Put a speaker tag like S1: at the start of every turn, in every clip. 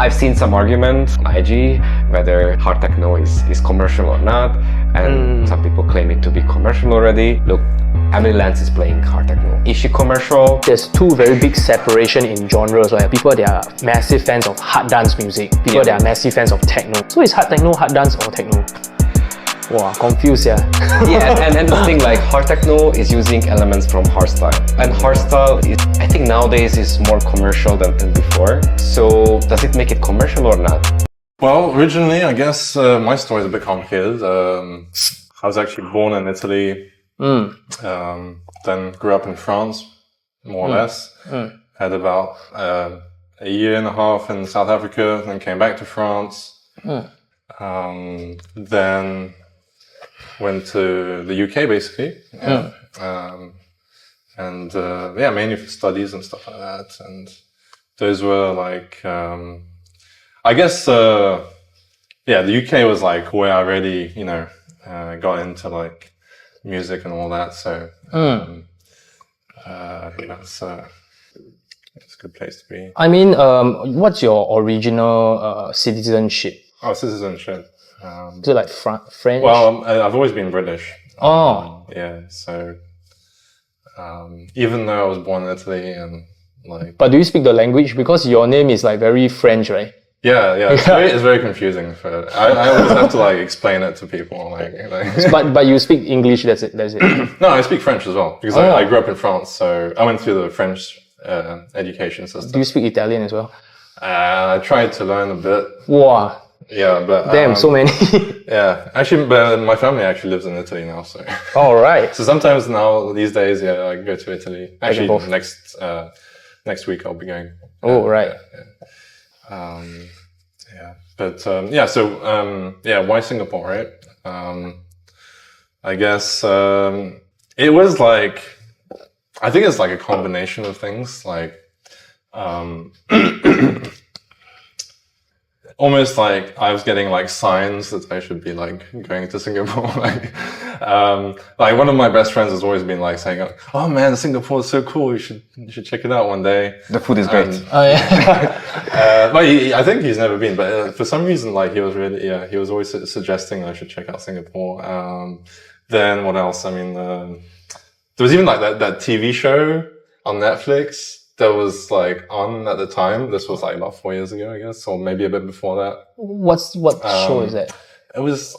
S1: I've seen some arguments on IG whether hard techno is commercial or not, and some people claim it to be commercial already. Look, Emily Lance is playing hard techno. Is she commercial?
S2: There's two very big separation in genres. Right? People that are massive fans of hard dance music, people that are massive fans of techno. So is hard techno hard dance or techno? Wow, confused, yeah.
S1: Yeah, and the thing, like, hard techno is using elements from hardstyle. And hardstyle, I think nowadays is more commercial than before. So does it make it commercial or not?
S3: Well, originally, I guess my story is a bit complicated. I was actually born in Italy, then grew up in France, more or less. Had about a year and a half in South Africa, then came back to France. Then went to the UK basically, and mainly for studies and stuff like that. And those were like, I guess, the UK was like where I really, got into like music and all that. So I think that's a good place to be.
S2: I mean, what's your original citizenship?
S3: Oh, citizenship.
S2: Is it like French?
S3: Well, I've always been British.
S2: Oh.
S3: Yeah, so even though I was born in Italy and like... But
S2: do you speak the language? Because your name is like very French, right?
S3: Yeah, it's very confusing. I always have to like explain it to people.
S2: But you speak English, that's it?
S3: No, I speak French as well, because I grew up in France, so I went through the French education system.
S2: Do you speak Italian as well?
S3: I tried to learn a bit.
S2: Wow.
S3: Yeah, but...
S2: Damn, so many.
S3: Yeah, actually, but my family actually lives in Italy now, so...
S2: All right.
S3: So sometimes now, these days, I go to Italy. Actually, next week I'll be going.
S2: Oh, right.
S3: Why Singapore, right? I guess it was like... I think it's like a combination of things, like... almost like I was getting like signs that I should be like going to Singapore. Like one of my best friends has always been like saying, "Oh man, Singapore is so cool. You should check it out one day.
S1: The food is great."
S2: Oh yeah.
S3: But I think he's never been. But for some reason, like he was really he was always suggesting I should check out Singapore. Then what else? I mean, there was even like that TV show on Netflix that was like on at the time. This was like about 4 years ago, I guess, or maybe a bit before that.
S2: What show is that?
S3: It was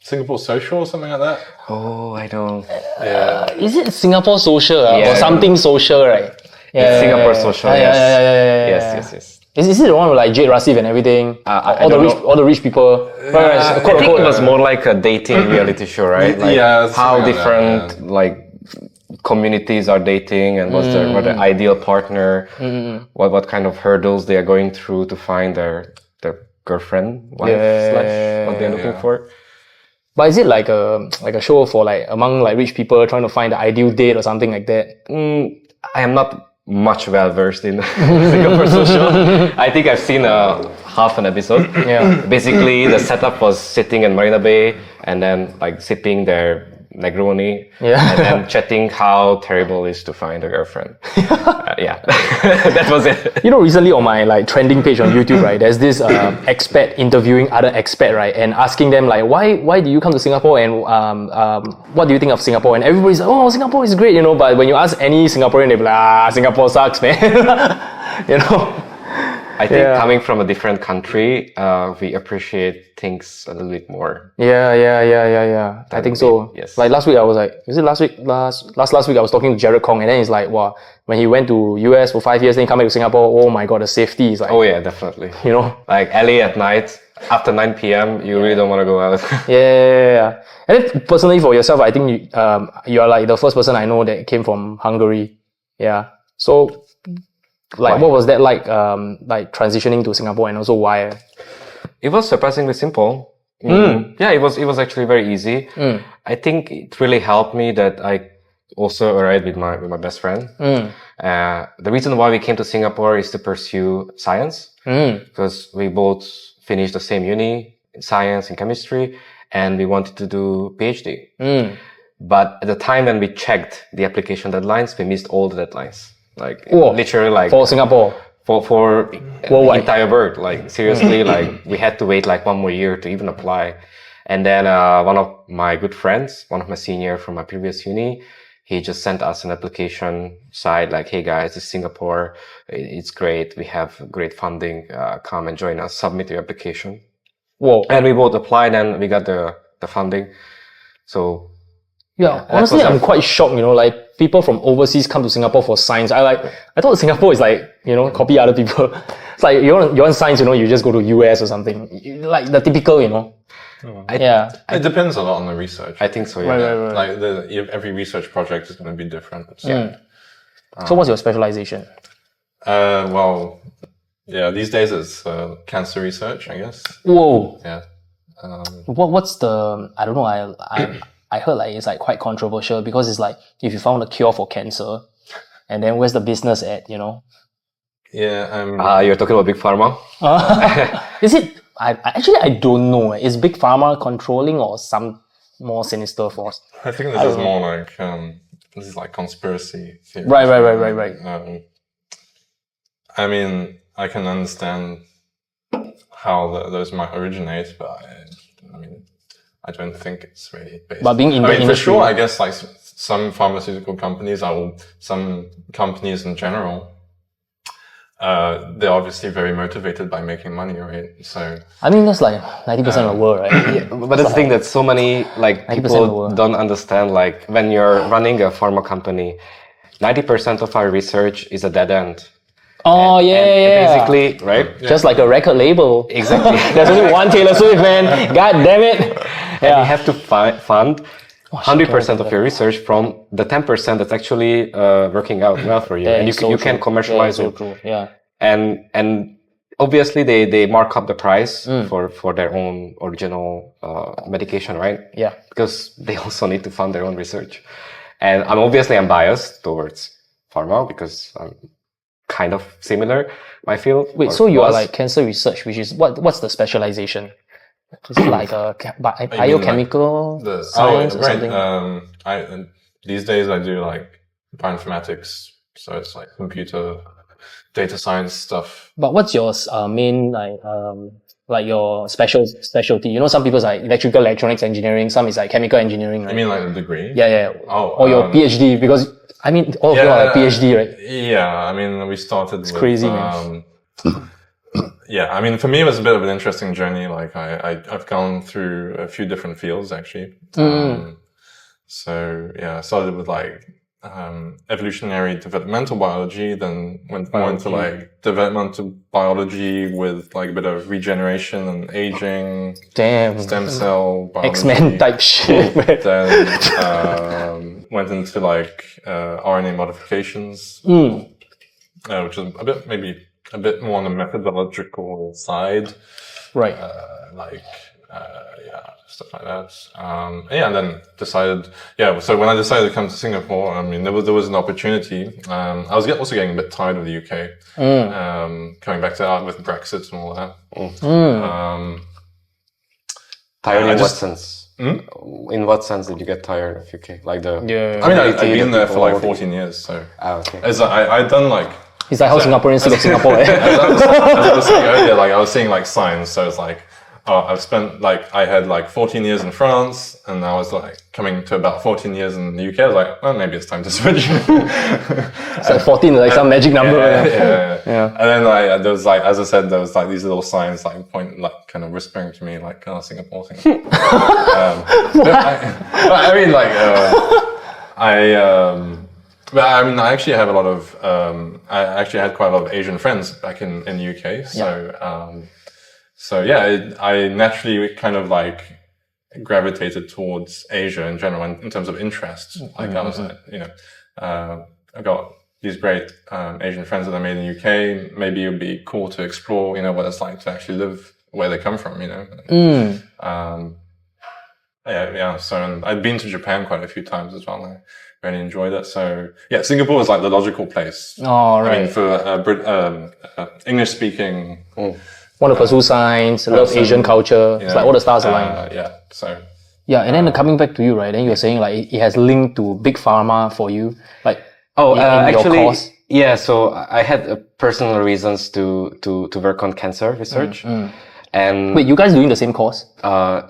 S3: Singapore Social or something like that.
S1: Oh, I don't.
S3: Yeah.
S2: Is it Singapore Social or something social, right?
S1: Yeah, Singapore Social. Yes.
S2: Is it the one with like Jade Rasif and everything? All the rich people.
S1: I think it was more like a dating reality show, right? Like how different like communities are dating and what's their ideal partner, what kind of hurdles they are going through to find their girlfriend, wife / what they're looking for.
S2: But is it like a show for like among like rich people trying to find the ideal date or something like that?
S1: I am not much well versed in Singapore Social. I think I've seen half an episode.
S2: Yeah.
S1: Basically, the setup was sitting in Marina Bay and then like sipping their Negroni, and then chatting how terrible it is to find a girlfriend. That was it.
S2: Recently on my like trending page on YouTube, right, there's this expat interviewing other expat, right, and asking them like, why do you come to Singapore and what do you think of Singapore? And everybody's like, oh, Singapore is great, but when you ask any Singaporean, they'll be like, Singapore sucks, man.
S1: I think coming from a different country, we appreciate things a little bit more.
S2: Yeah. I think so.
S1: Yes.
S2: Like last week, I was like, is it last week? Last week, I was talking to Jared Kong, and then he's like, wow, when he went to US for 5 years, then he come back to Singapore, oh my god, the safety is like...
S1: Oh yeah, definitely. Like LA at night, after 9 p.m., you really don't want to go out.
S2: Yeah. And then personally for yourself, I think you are like the first person I know that came from Hungary. Yeah. So... Like, what was that like transitioning to Singapore, and also why?
S1: It was surprisingly simple. Yeah, it was actually very easy. I think it really helped me that I also arrived with my best friend. The reason why we came to Singapore is to pursue science, because we both finished the same uni in science and chemistry, and we wanted to do PhD. But at the time when we checked the application deadlines, we missed all the deadlines. Like literally like
S2: for Singapore.
S1: for
S2: Worldwide.
S1: entire world. Like seriously, like we had to wait like 1 more year to even apply. And then one of my good friends, one of my senior from my previous uni, he just sent us an application site like, hey guys, it's Singapore. It's great. We have great funding. Come and join us. Submit your application.
S2: Whoa.
S1: And we both applied and we got the funding. So
S2: yeah, honestly, I'm quite shocked, like people from overseas come to Singapore for science. I thought Singapore is like, copy other people. It's like you want science, you just go to US or something. Like the typical,
S3: It depends a lot on the research.
S1: I think so, yeah.
S2: Right.
S3: Like every research project is going to be different. So,
S2: So what's your specialization?
S3: These days it's cancer research, I guess.
S2: Whoa.
S3: Yeah.
S2: What's the, I don't know, I heard like it's like quite controversial because it's like if you found a cure for cancer and then where's the business at,
S3: Yeah.
S1: You're talking about Big Pharma?
S2: Is it, I don't know. Is Big Pharma controlling or some more sinister force?
S3: I think this is more like, this is like conspiracy theory.
S2: Right.
S3: I mean, I can understand how those might originate, but I don't think it's really based.
S2: But being in the industry,
S3: for sure, I guess like some pharmaceutical companies or some companies in general, they're obviously very motivated by making money, right? So
S2: I mean, that's like 90% of the world, right?
S1: Yeah, but that's the thing that so many like people don't understand. Like when you're running a pharma company, 90% of our research is a dead end.
S2: Oh, yeah.
S1: Basically, right?
S2: Yeah. Just like a record label.
S1: Exactly.
S2: There's only one Taylor Swift, man. God damn it.
S1: And you have to fund 100% of your research from the 10% that's actually working out well for you. And you can commercialize it.
S2: True. Yeah.
S1: And obviously they mark up the price for their own original medication, right?
S2: Yeah.
S1: Because they also need to fund their own research. And I'm biased towards pharma because I'm kind of similar, my field.
S2: Wait, so you are like cancer research, which is what's the specialization? Is it like a biochemical science or something?
S3: These days I do like bioinformatics, so it's like computer data science stuff.
S2: But what's your main like your specialty? Some people is like electrical electronics engineering, some is like chemical engineering, right?
S3: You mean like a degree?
S2: Yeah. Or your PhD, because all of you are like PhD, right?
S3: Yeah, we started
S2: with crazy, man.
S3: Yeah, for me it was a bit of an interesting journey. Like I've gone through a few different fields actually. So yeah, I started with like evolutionary developmental biology, then went more into like developmental biology with like a bit of regeneration and aging.
S2: Damn.
S3: Stem cell biology.
S2: X-Men type shit.
S3: Then went into like RNA modifications, which is a bit more on the methodological side.
S2: Right.
S3: Stuff like that. And then decided, so when I decided to come to Singapore, there was an opportunity. I was also getting a bit tired of the UK. Coming back to art with Brexit and all that.
S1: Tired in what sense? In what sense did you get tired of UK? Like the...
S3: Yeah. I've been there for like 14 years, so...
S1: okay.
S3: I'd done like...
S2: He's like, how Singaporeans still of Singapore, eh?
S3: As I was saying earlier, like I was seeing like signs, so it's like, I've spent like, I had like 14 years in France, and I was like coming to about 14 years in the UK. I was like, well, maybe it's time to switch.
S2: It's like 14, like some magic number.
S3: Yeah. And then there was like, as I said, there was like these little signs like kind of whispering to me like, Singapore. I actually have a lot of, I actually had quite a lot of Asian friends back in the UK. So, I naturally kind of like gravitated towards Asia in general in terms of interest. Like I was, I got these great Asian friends that I made in the UK. Maybe it would be cool to explore, what it's like to actually live where they come from, So I'd been to Japan quite a few times as well. I really enjoyed it. So Singapore is like the logical place.
S2: Oh, right.
S3: For English speaking.
S2: Want to pursue science, love Asian culture. It's like all the stars align. And then coming back to you, right? Then you're saying like it has linked to big pharma for you, like
S1: actually, Yeah, so I had personal reasons to work on cancer research. And
S2: wait, you guys doing the same course?
S1: I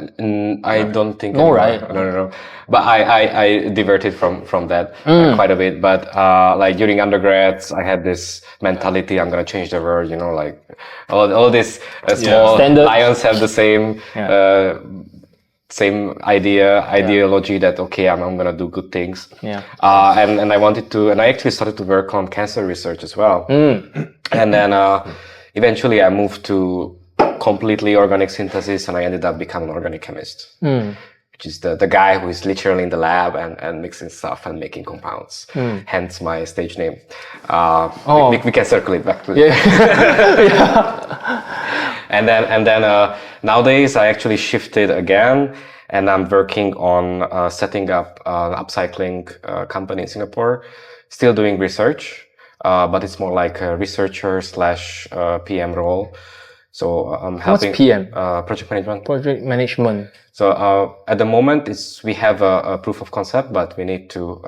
S1: don't think
S2: No,
S1: anymore.
S2: right?
S1: No. But I diverted from that quite a bit. But like during undergrads, I had this mentality: I'm gonna change the world. You know, like all these small lions have the same same ideology that okay, I'm gonna do good things.
S2: Yeah.
S1: And I wanted to, and I actually started to work on cancer research as well. And then eventually I moved to completely organic synthesis, and I ended up becoming an organic chemist, which is the guy who is literally in the lab and mixing stuff and making compounds. Hence my stage name. We can circle it back to And then nowadays I actually shifted again, and I'm working on setting up an upcycling company in Singapore. Still doing research, but it's more like a researcher / PM role. So I'm helping.
S2: What's PM?
S1: Project management.
S2: Project management.
S1: So at the moment, we have a proof of concept, but we need to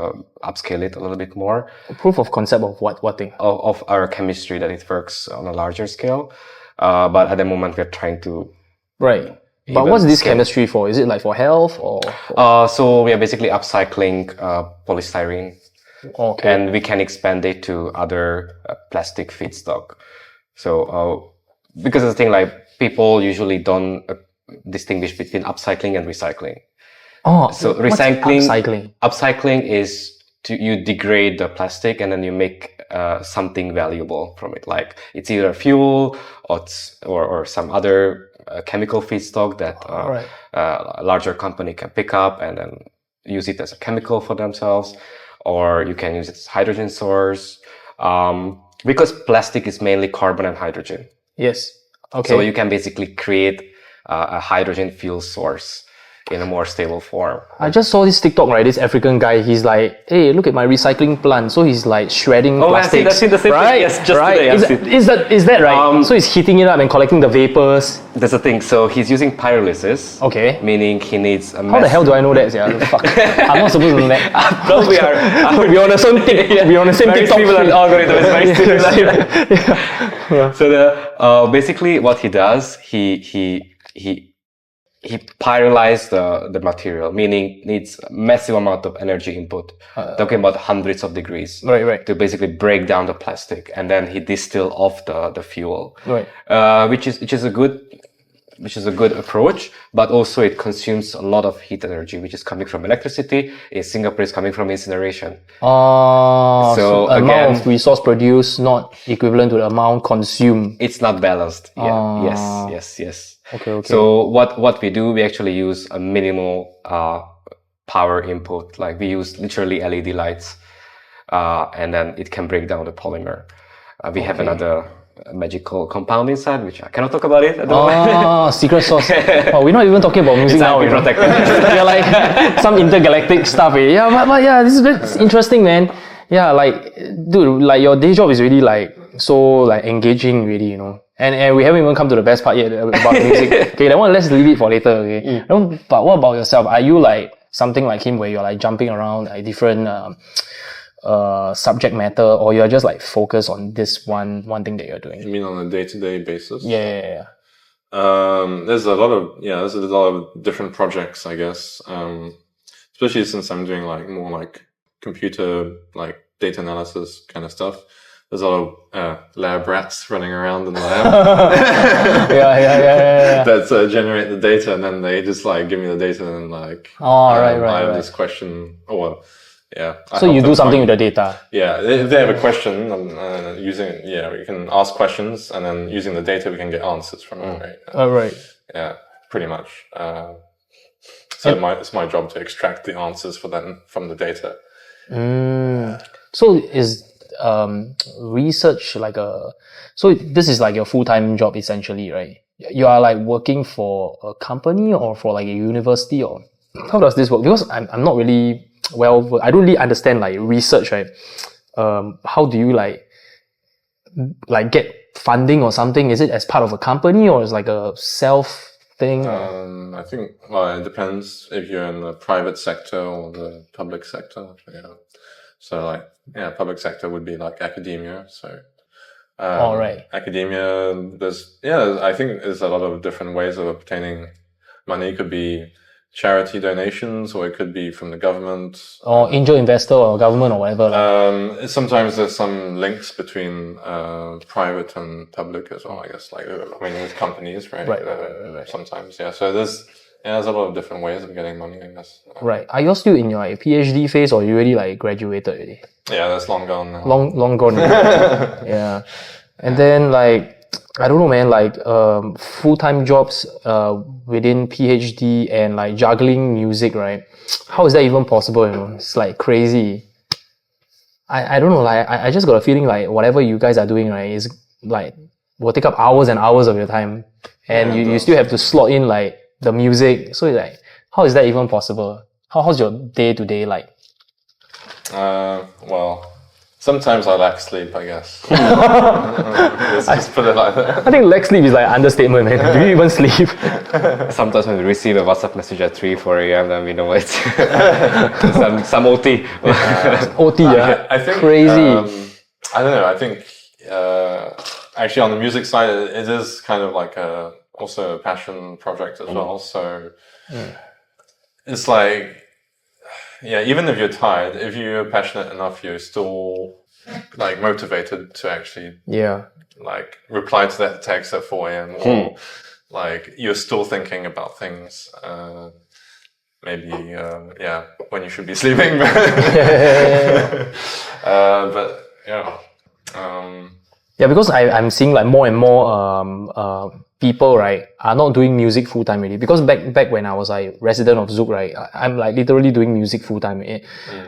S1: upscale it a little bit more.
S2: A proof of concept of what thing?
S1: Of our chemistry, that it works on a larger scale. But at the moment, we're trying to.
S2: Right. But what's this chemistry for? Is it like for health or?
S1: So we are basically upcycling polystyrene.
S2: Okay.
S1: And we can expand it to other plastic feedstock. So because of the thing, like people usually don't distinguish between upcycling and recycling.
S2: Oh,
S1: so upcycling is you degrade the plastic and then you make something valuable from it. Like it's either fuel or some other chemical feedstock that a larger company can pick up and then use it as a chemical for themselves, or you can use it as a hydrogen source. Because plastic is mainly carbon and hydrogen.
S2: Yes. Okay.
S1: So you can basically create a hydrogen fuel source in a more stable form.
S2: I just saw this TikTok, right? This African guy, he's like, hey, look at my recycling plant. So he's like shredding plastics.
S1: I've seen the same
S2: right?
S1: thing. Yes, just today.
S2: Is that right? So he's heating it up and collecting the vapors.
S1: That's the thing. So he's using pyrolysis.
S2: Okay.
S1: Meaning he needs a
S2: How the hell do I know that? Yeah, fuck. I'm not supposed to know that.
S1: Probably are.
S2: We're on the same TikTok.
S1: Similar algorithm is very similar. So basically what he does, he pyrolyzes the material, meaning needs a massive amount of energy input, talking about hundreds of degrees,
S2: right,
S1: to basically break down the plastic, and then he distill off the fuel,
S2: right,
S1: which is a good approach, but also it consumes a lot of heat energy, which is coming from electricity. In Singapore, it's coming from incineration.
S2: So amount of resource produced not equivalent to the amount consumed.
S1: It's not balanced. Yeah. Yes.
S2: Okay.
S1: So what we do, we actually use a minimal power input. Like we use literally LED lights, and then it can break down the polymer. We have another magical compound inside, which I cannot talk about it at the moment.
S2: Secret sauce. Oh, we're not even talking about music now.
S1: It's protected.
S2: We're like some intergalactic stuff. Yeah, but yeah, this is interesting, man. Yeah, like, dude, like your day job is really like so like engaging, really, you know. And we haven't even come to the best part yet about music. Okay, that one let's leave it for later. Okay. But what about yourself? Are you like something like him, where you're like jumping around like different subject matter, or you're just like focused on this one thing that you're doing?
S3: You mean on a day-to-day basis?
S2: Yeah.
S3: There's a lot of different projects, I guess. Especially since I'm doing like more like computer, like data analysis kind of stuff. There's a lot of Läbraatz running around in the lab.
S2: Yeah.
S3: That generate the data, and then they just like give me the data and like. I have this question, or yeah.
S2: So you do something with the data.
S3: Yeah, if they have a question, we can ask questions, and then using the data, we can get answers from it. Right.
S2: Right.
S3: Yeah, pretty much. So it's my job to extract the answers for them from the data.
S2: So is research like so this is like your full-time job essentially, right? You are like working for a company or for like a university, or how does this work? Because I'm not really I don't really understand like research, right? How do you like get funding or something? Is it as part of a company, or is like a self thing?
S3: I think it depends if you're in the private sector or the public sector. Yeah. So like, yeah, public sector would be like academia. So,
S2: All right.
S3: academia, I think there's a lot of different ways of obtaining money. It could be charity donations, or it could be from the government.
S2: Or angel investor or government or whatever.
S3: Sometimes there's some links between private and public as well, I guess. Like, I mean, with companies, right?
S2: Right.
S3: Sometimes, yeah. So there's a lot of different ways of getting money, I guess.
S2: Right. Are you still in your like, PhD phase, or you already like graduated already?
S3: Yeah, that's long gone now.
S2: Long gone. Yeah. And then like, I don't know, man, like full-time jobs within PhD and like juggling music, right? How is that even possible? You know, it's like crazy. I don't know, like I just got a feeling like whatever you guys are doing, right, is like will take up hours and hours of your time, and you still have to slot in like the music. So like, how is that even possible? How's your day to day like?
S3: Well, sometimes I lack sleep, I guess. Let's just put it like that.
S2: I think lack sleep is like an understatement, man. Do you even sleep?
S1: Sometimes when we receive a WhatsApp message at 3, 4 a.m., then we know it's some OT.
S2: OT, yeah.
S3: I think
S2: crazy.
S3: I don't know. I think actually on the music side, it is kind of like also a passion project as well. So it's like, yeah, even if you're tired, if you're passionate enough, you're still like motivated to actually like reply to that text at 4 a.m. or like you're still thinking about things. Maybe when you should be sleeping. But yeah.
S2: Yeah, because I'm seeing like more and more people, right, are not doing music full time really. Because back when I was like resident of Zouk, right, I'm like literally doing music full time.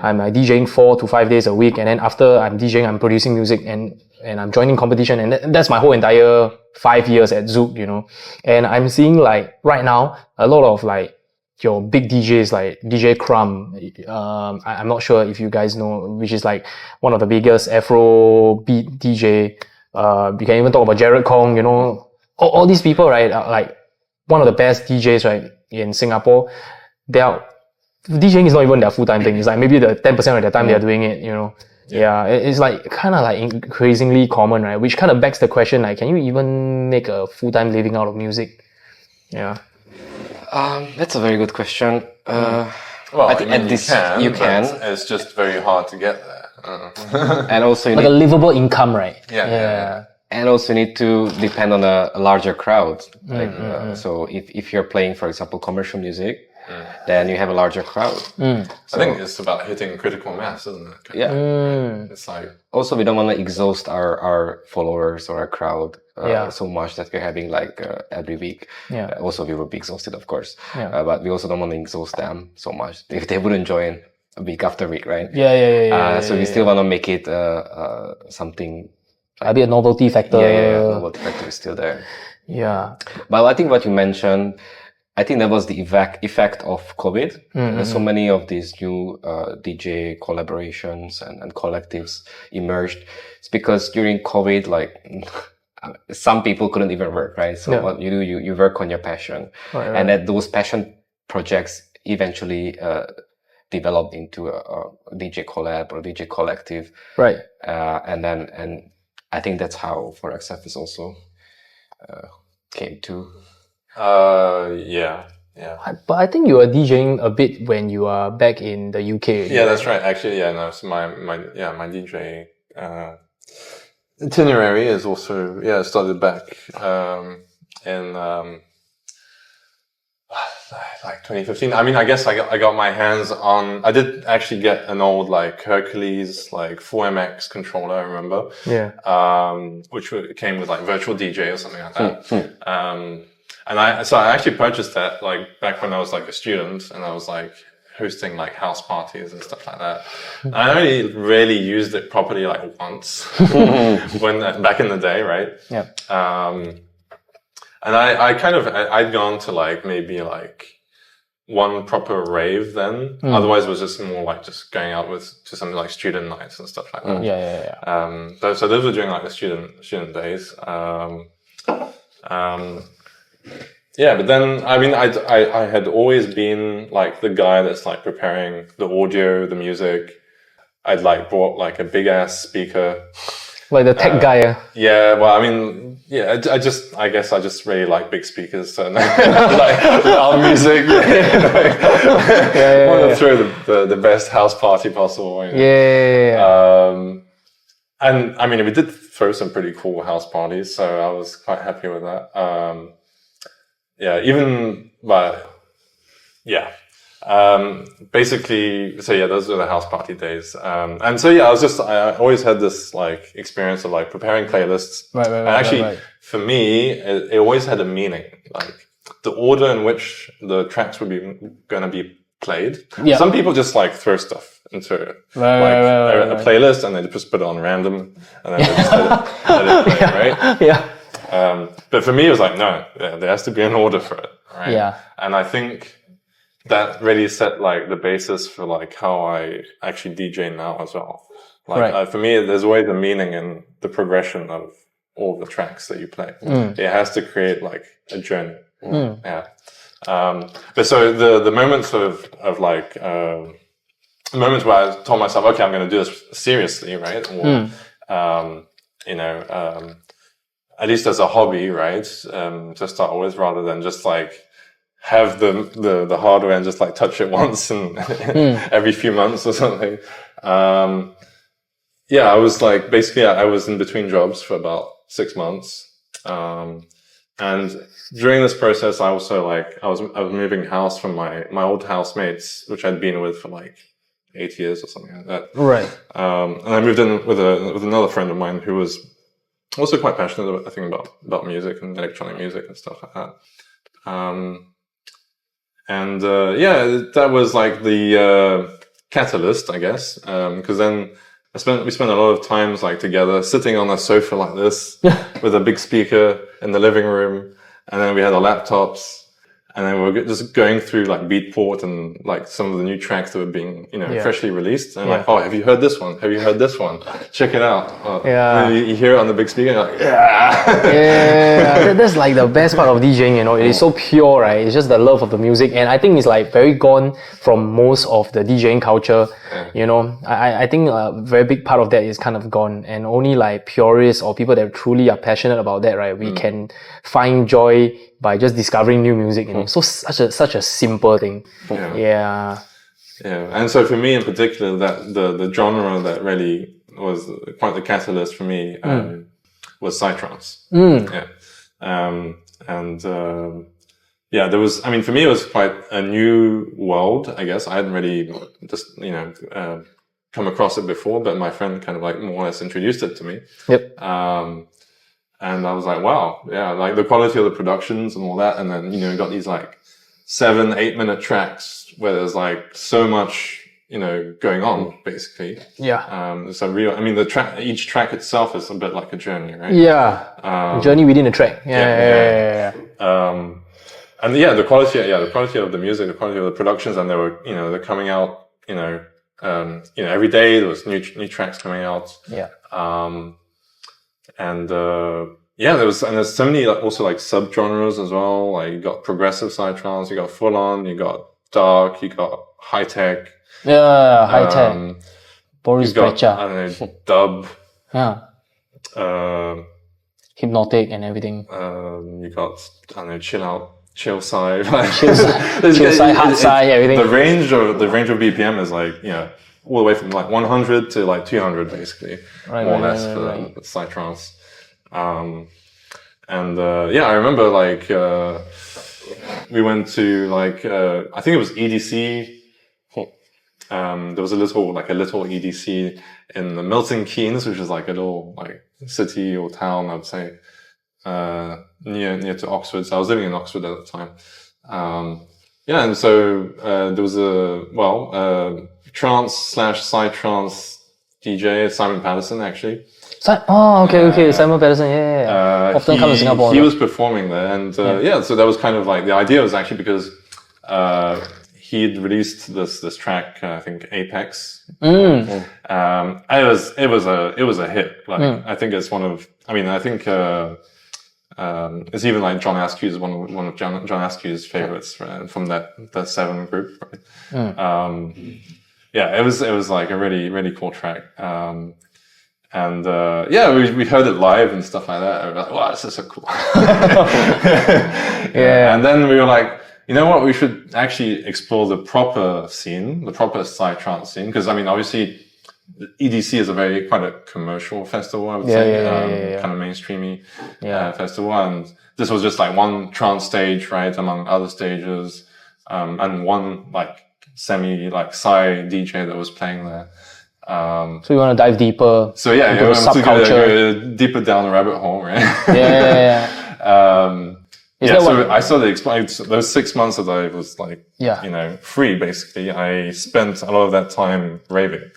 S2: I'm like DJing 4 to 5 days a week, and then after I'm DJing, I'm producing music and I'm joining competition, and that's my whole entire 5 years at Zouk, you know. And I'm seeing like right now a lot of like your big DJs like DJ Crumb. I'm not sure if you guys know, which is like one of the biggest Afro beat DJ. You can even talk about Jared Kong, you know. All these people, right, are like one of the best DJs, right, in Singapore. DJing is not even their full-time thing. It's like maybe the 10% of their time they're doing it, you know. Yeah, it's like kind of like increasingly common, right? Which kind of begs the question, like, can you even make a full-time living out of music? Yeah.
S1: That's a very good question.
S3: Well,
S1: I think at this you can.
S3: It's just very hard to get there.
S1: And also,
S2: like a livable income, right?
S3: Yeah.
S1: And also you need to depend on a larger crowd. So if you're playing, for example, commercial music, then you have a larger crowd.
S3: I think it's about hitting critical mass, isn't it?
S1: Yeah.
S3: It's like,
S1: also, we don't want to exhaust our followers or our crowd so much that we're having like every week. Also, we will be exhausted, of course. But we also don't want to exhaust them so much if they wouldn't join week after week, right? So we still want to make it something.
S2: A bit novelty factor.
S1: Novelty factor is still there.
S2: Yeah.
S1: But I think what you mentioned, I think that was the effect of COVID. So many of these new DJ collaborations and collectives emerged. It's because during COVID, like some people couldn't even work, right? So what you do, you work on your passion. Right. And that those passion projects eventually developed into a DJ collab or DJ collective.
S2: Right.
S1: And I think that's how 4XF is also came to.
S3: Yeah.
S2: But I think you were DJing a bit when you are back in the UK.
S3: Yeah, that's right. Actually, no. So my DJ itinerary is also started back in like 2015. I mean, I guess I got my hands on. I did actually get an old like Hercules like 4MX controller. I remember. Which came with like virtual DJ or something like that. And I actually purchased that like back when I was like a student, and I was like hosting like house parties and stuff like that. And I only really used it properly like once when back in the day, right? And I'd gone to like maybe like one proper rave then. Otherwise it was just more like just going out to something like student nights and stuff like that. So those were during like the student days. But then, I mean, I had always been like the guy that's like preparing the audio, the music. I'd like bought like a big ass speaker.
S2: Like the tech guy.
S3: Yeah, well, I mean, yeah, I guess I just really like big speakers. So like our music. Want to throw the best house party possible. You know? And I mean, we did throw some pretty cool house parties, so I was quite happy with that. Basically, so yeah, those were the house party days. And so yeah, I always had this like experience of like preparing playlists.
S2: Right.
S3: And actually, for me, it always had a meaning. Like the order in which the tracks would be going to be played. Yeah. Some people just like throw stuff into a playlist and they just put it on random and then they just let it play, right?
S2: Yeah.
S3: But for me, it was like, no, there has to be an order for it, right?
S2: Yeah.
S3: And I think that really set like the basis for like how I actually DJ now as well. Like for me, there's always a meaning in the progression of all the tracks that you play. It has to create like a journey. Yeah. But so the moments of like moments where I told myself, okay, I'm going to do this seriously, right? Or at least as a hobby, right? To start with, rather than just like have the hardware and just like touch it once and every few months or something. I was like, basically I was in between jobs for about 6 months. And during this process, I also like, I was moving house from my old housemates, which I'd been with for like 8 years or something like that.
S2: Right.
S3: And I moved in with another friend of mine who was also quite passionate, I think, about music and electronic music and stuff like that. That was like the catalyst, I guess, because then we spent a lot of times like together sitting on a sofa like this with a big speaker in the living room, and then we had our laptops, and then we were just going through like Beatport and like some of the new tracks that were being freshly released, and like, oh, have you heard this one? Have you heard this one? Check it out. And you hear it on the big speaker, and you're like,
S2: that's like the best part of DJing, you know. It is so pure, right? It's just the love of the music, and I think it's like very gone from most of the DJing culture. You know, I think a very big part of that is kind of gone, and only like purists or people that truly are passionate about that, right? We can find joy by just discovering new music, you know. So such a simple thing. Yeah.
S3: And so for me in particular, that the genre that really was quite the catalyst for me was Psytrance. There was, I mean, for me it was quite a new world, I guess. I hadn't really just, come across it before, but my friend kind of like more or less introduced it to me. And I was like, wow, like the quality of the productions and all that. And then, you got these like 7-8 minute tracks where there's like so much, going on basically. So real, I mean, each track itself is a bit like a journey, right?
S2: A journey within a track.
S3: And the quality of the music, the quality of the productions, and they were, they're coming out, every day there was new tracks coming out. There's so many also like subgenres as well. Like you got progressive psytrance, you got full on, you got dark, you got high tech.
S2: High tech. Boris Brecha.
S3: I don't know, dub.
S2: Hypnotic and everything.
S3: You got, I don't know, chill sci,
S2: chill sci, hard sci, everything.
S3: The range of BPM is like, all the way from like 100 to like 200 basically, more or less for psytrance. I remember like we went to like I think it was EDC. There was a little EDC in the Milton Keynes, which is like a little like city or town, I'd say, near to Oxford. So I was living in Oxford at the time. And so there was trance/psytrance DJ, Simon Patterson, actually.
S2: Simon Patterson, often comes to Singapore.
S3: He was performing there, and so that was kind of like, the idea was actually because he'd released this track, I think Apex. It was a hit. Like I think it's one of, it's even like John Askew's one of John Askew's favorites from that 7 group. Right? it was like a really, really cool track. We heard it live and stuff like that. I was like, wow, this is so cool. And then we were like, you know what, we should actually explore the proper scene, the proper psytrance scene. Because, I mean, obviously, EDC is quite a commercial festival, I would say. Kind of mainstreamy festival. And this was just like one trance stage, right, among other stages. And one like semi like psy DJ that was playing there.
S2: So you want to dive deeper?
S3: So into the subculture, go deeper down the rabbit hole, right? So I saw those 6 months that I was like, free basically. I spent a lot of that time raving.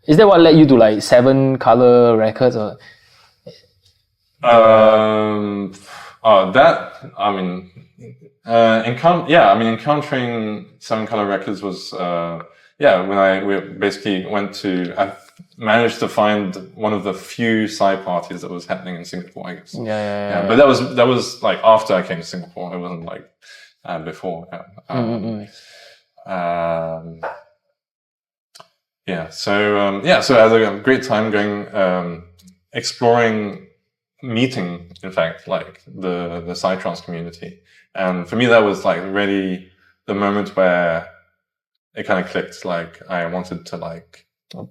S2: Is that what led you to like 7 Color Records or?
S3: Encountering 7 Color Records was, when we basically I managed to find one of the few Psy parties that was happening in Singapore, I guess. But that was like after I came to Singapore. It wasn't like, before. So I had a great time going, exploring, meeting, in fact, like the Psytrance community. And for me, that was like really the moment where it kind of clicked. Like I wanted to like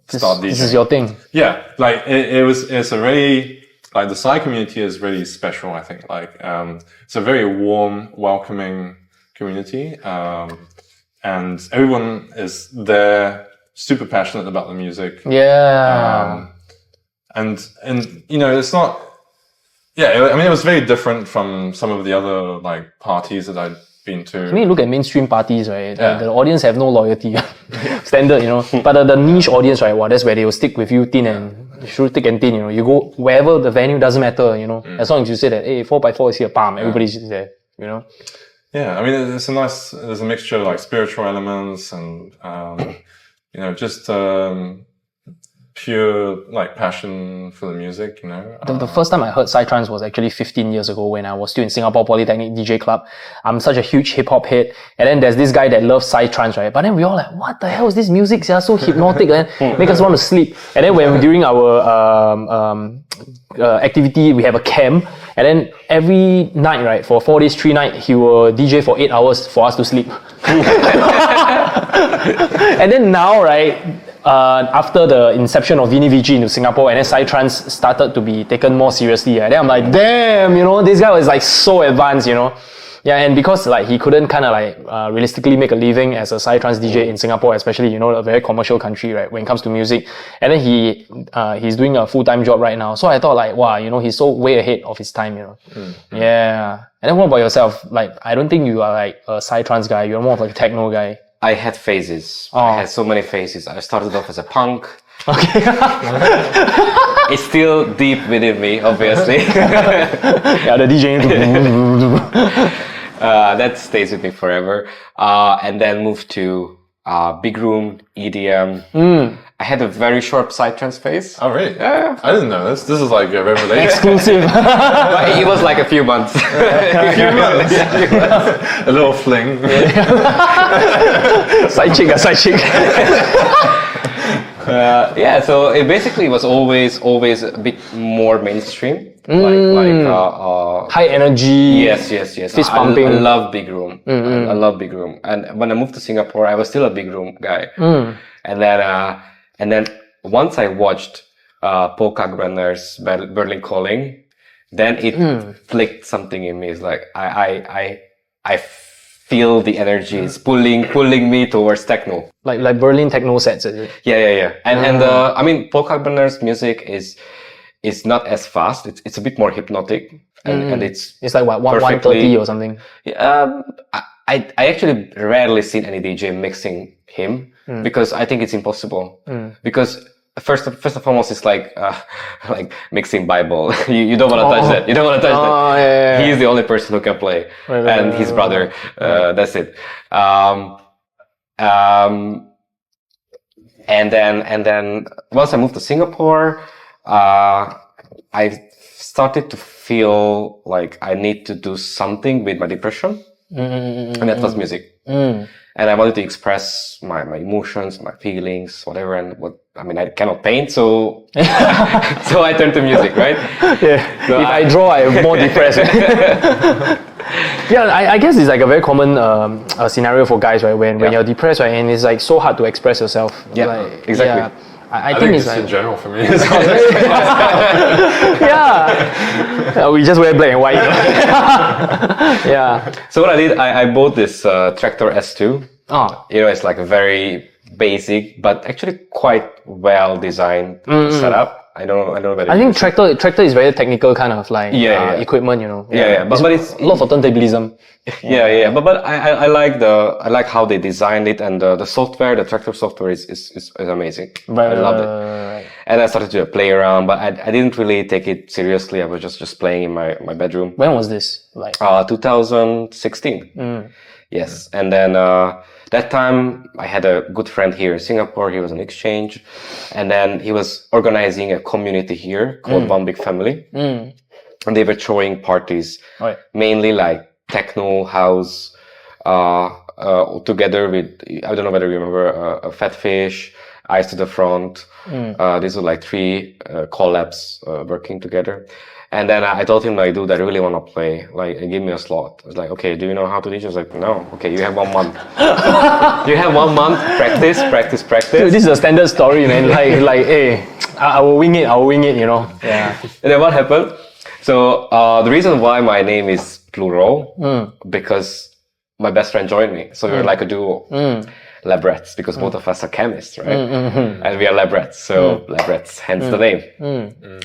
S3: start DJing.
S2: This is your thing.
S3: Yeah. Like it's a really, like the Psy community is really special, I think. Like, it's a very warm, welcoming community. And everyone is there, super passionate about the music. And you know, it's not, it was very different from some of the other like parties that I'd been to.
S2: I mean, look at mainstream parties, right? The audience have no loyalty. Standard, you know. But the niche audience, right? Well, that's where they will stick with you thick and thin, you know. You go wherever the venue, doesn't matter, you know. As long as you say that, hey, 4x4 is here, bam, everybody's there, you know.
S3: Yeah, I mean, there's a mixture of like spiritual elements and, you know, just, pure like passion for the music, you know.
S2: The first time I heard Psytrance was actually 15 years ago when I was still in Singapore Polytechnic DJ Club. I'm such a huge hip hop head, and then there's this guy that loves Psytrance, right? But then we all like, what the hell is this music? It's so hypnotic and make us want to sleep. And then when during our activity, we have a camp, and then every night, right, for 4 days, 3 nights, he will DJ for 8 hours for us to sleep. And then now, right, after the inception of Vini Vici into Singapore, and then Psytrance started to be taken more seriously, right? Then I'm like, damn, you know, this guy was like so advanced, you know. Yeah, and because like he couldn't kind of like realistically make a living as a Psytrance DJ in Singapore, especially, you know, a very commercial country, right, when it comes to music. And then he's doing a full-time job right now. So I thought like, wow, you know, he's so way ahead of his time, you know. Yeah. And then what about yourself? Like, I don't think you are like a Psytrance guy. You're more of like a techno guy.
S1: I had phases. I had so many phases. I started off as a punk.
S2: Okay.
S1: It's still deep within me, obviously.
S2: Yeah, the DJing.
S1: That stays with me forever. And then moved to big room, EDM. I had a very short Psytrance phase.
S3: Oh, really?
S1: Yeah.
S3: I didn't know this. This is like a revelation.
S2: Exclusive.
S1: It was like a few months.
S3: A little fling.
S2: Side chick.
S1: So it basically was always a bit more mainstream.
S2: High energy.
S1: Yes.
S2: Fist pumping.
S1: I love big room. I love big room. And when I moved to Singapore, I was still a big room guy. And then once I watched Paul Kalkbrenner's Berlin Calling, then it clicked something in me. It's like I feel the energy is pulling me towards techno.
S2: Like Berlin techno sets, is it?
S1: Yeah. And I mean, Paul Kalkbrenner's music is not as fast. It's a bit more hypnotic, and it's
S2: like what 130 or something.
S1: I actually rarely seen any DJ mixing him because I think it's impossible. Because first and foremost, it's like mixing Bible. you don't want to touch that. You don't want to touch that.
S2: Yeah.
S1: He's the only person who can play, and his brother. That's it. And then once I moved to Singapore, I started to feel like I need to do something with my depression. And that was music. And I wanted to express my emotions, my feelings, whatever. And I cannot paint, so so I turned to music, right?
S2: Yeah.
S1: So
S2: if I draw, I'm more depressed. Yeah, I guess it's like a very common scenario for guys, right? When you're depressed, right, and it's like so hard to express yourself.
S1: Yeah,
S2: like,
S1: exactly.
S2: Yeah, I think it's
S3: just
S2: like
S3: in general for me.
S2: yeah. We just wear black and white. Yeah.
S1: So what I did, I bought this Tractor S2.
S2: Oh.
S1: It's like a very basic, but actually quite well designed setup. I don't know whether
S2: I think tractor is very technical kind of like equipment,
S1: but it's
S2: a lot of turntablism.
S1: But I like how they designed it, and the software, the tractor software is amazing.
S2: Right,
S1: I loved it. And I started to play around, but I didn't really take it seriously. I was just playing in my bedroom.
S2: When was this? Like
S1: 2016. Yes. And then that time I had a good friend here in Singapore. He was on exchange, and then he was organizing a community here called One Big Family. And they were throwing parties, mainly like techno, house, together with, I don't know whether you remember, a Fat Fish, Eyes to the Front. These were like 3 collabs working together. And then I told him, like, dude, I really want to play. Like, give me a slot. I was like, okay, do you know how to teach? I was like, no. Okay, you have 1 month. You have 1 month. Practice.
S2: Dude, this is a standard story, man. like, hey, I will wing it, Yeah.
S1: And then what happened? So, the reason why my name is plural, because my best friend joined me. So we were like a duo. Läbraatz, because both of us are chemists, right? And we are Läbraatz, so Läbraatz, hence the name.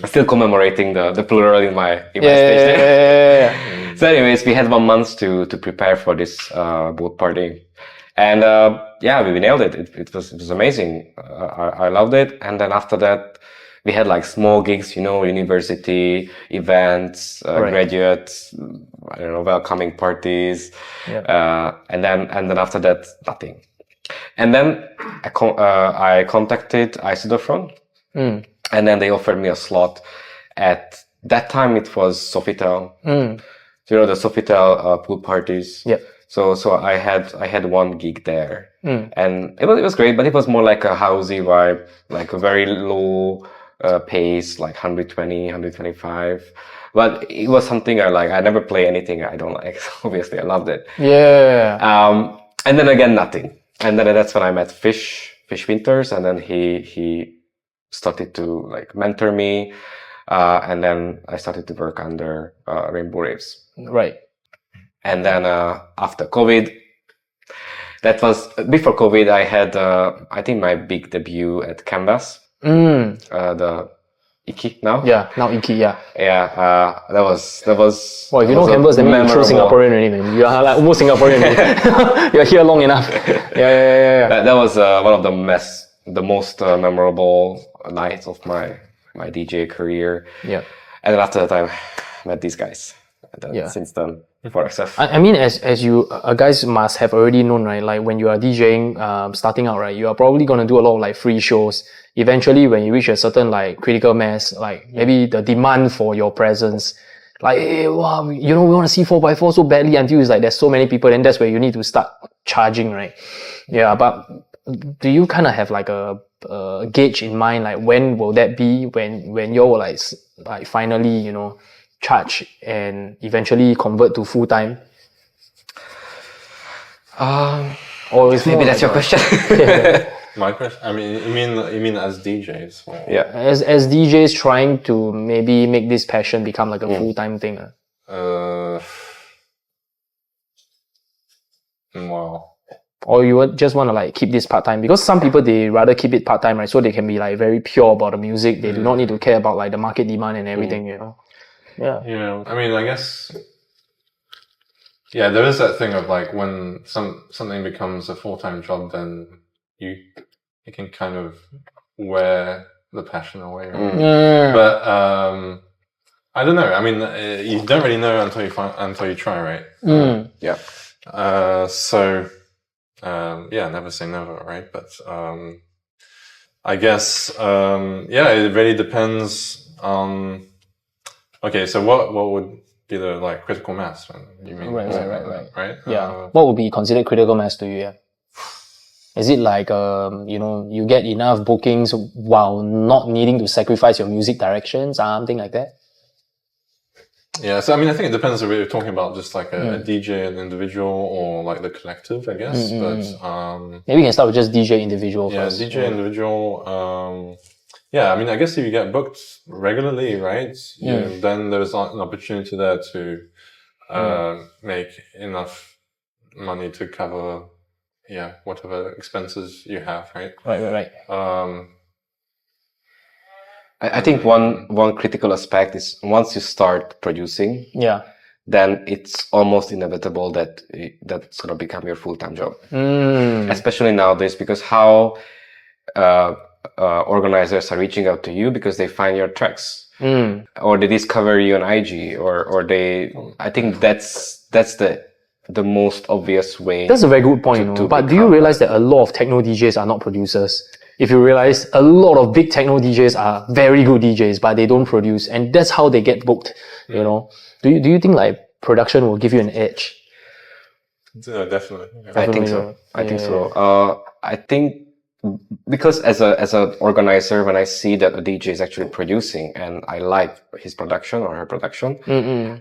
S1: Still commemorating the plural in my stage name. So anyways, we had 1 month to prepare for this boat party. And we nailed it. It was amazing. I loved it. And then after that, we had like small gigs, university events, graduates, I don't know, welcoming parties. And then after that, nothing. And then I contacted Eyes to the Front, and then they offered me a slot. At that time, it was Sofitel. The Sofitel pool parties.
S2: Yeah.
S1: So I had 1 gig there, and it was great, but it was more like a housey vibe, like a very low pace, like 120, 125. But it was something I like. I never play anything I don't like. So obviously, I loved it.
S2: Yeah.
S1: And then again, nothing. And then that's when I met Fish Winters, and then he started to like mentor me, and then I started to work under Rainbow Raves.
S2: Right.
S1: And then after COVID, that was before COVID. I had I think my big debut at Canvas, the Iki now.
S2: Yeah, now Iki. Yeah.
S1: Yeah, that was.
S2: Well, if you know Canvas, then you're true Singaporean already, man. You are like almost Singaporean. You're here long enough. Yeah.
S1: That was one of the most memorable nights of my DJ career.
S2: Yeah.
S1: And then after that, I met these guys. And then since then, for XF.
S2: I mean, as you guys must have already known, right? Like when you are DJing, starting out, right? You are probably gonna do a lot of like free shows. Eventually, when you reach a certain like critical mass, like maybe the demand for your presence, like, hey, wow, we want to see 4x4 so badly until it's like there's so many people, and that's where you need to start charging, right? Yeah, but do you kind of have like a gauge in mind, like when will that be, when you will like finally, charge and eventually convert to full time?
S1: Or maybe that's your question.
S3: My question? I mean, you mean as DJs? Or?
S1: Yeah.
S2: As DJs trying to maybe make this passion become like a full-time thing.
S3: Wow.
S2: Or you would just want to like keep this part-time, because some people, they rather keep it part-time, right? So they can be like very pure about the music. They do not need to care about like the market demand and everything, Yeah.
S3: Yeah. I mean, I guess. Yeah, there is that thing of like when something becomes a full-time job, then you can kind of wear the passion away, right? But I don't know. I mean, you don't really know until you try, right?
S1: Yeah.
S3: Never say never, right? But I guess it really depends on. Okay, so what would be the like critical mass. You mean right?
S2: Yeah. What would be considered critical mass to you? Yeah. Is it like you get enough bookings while not needing to sacrifice your music direction, something like that?
S3: Yeah, so I mean, I think it depends if we're talking about just like a DJ, an individual, or like the collective, I guess. But
S2: maybe we can start with just DJ individual first.
S3: DJ individual. Yeah, I mean, I guess if you get booked regularly, right, then there's an opportunity there to make enough money to cover, whatever expenses you have, right?
S2: Right.
S1: I think one critical aspect is once you start producing, then it's almost inevitable that that's going to become your full-time job. Especially nowadays, because how organizers are reaching out to you because they find your tracks, or they discover you on IG, or they. I think that's the most obvious way.
S2: That's a very good point. But do you realize that a lot of techno DJs are not producers? If you realize, a lot of big techno DJs are very good DJs, but they don't produce, and that's how they get booked. You know, do you think like production will give you an edge?
S3: Definitely.
S1: I think so. I think because as an organizer, when I see that a DJ is actually producing and I like his production or her production,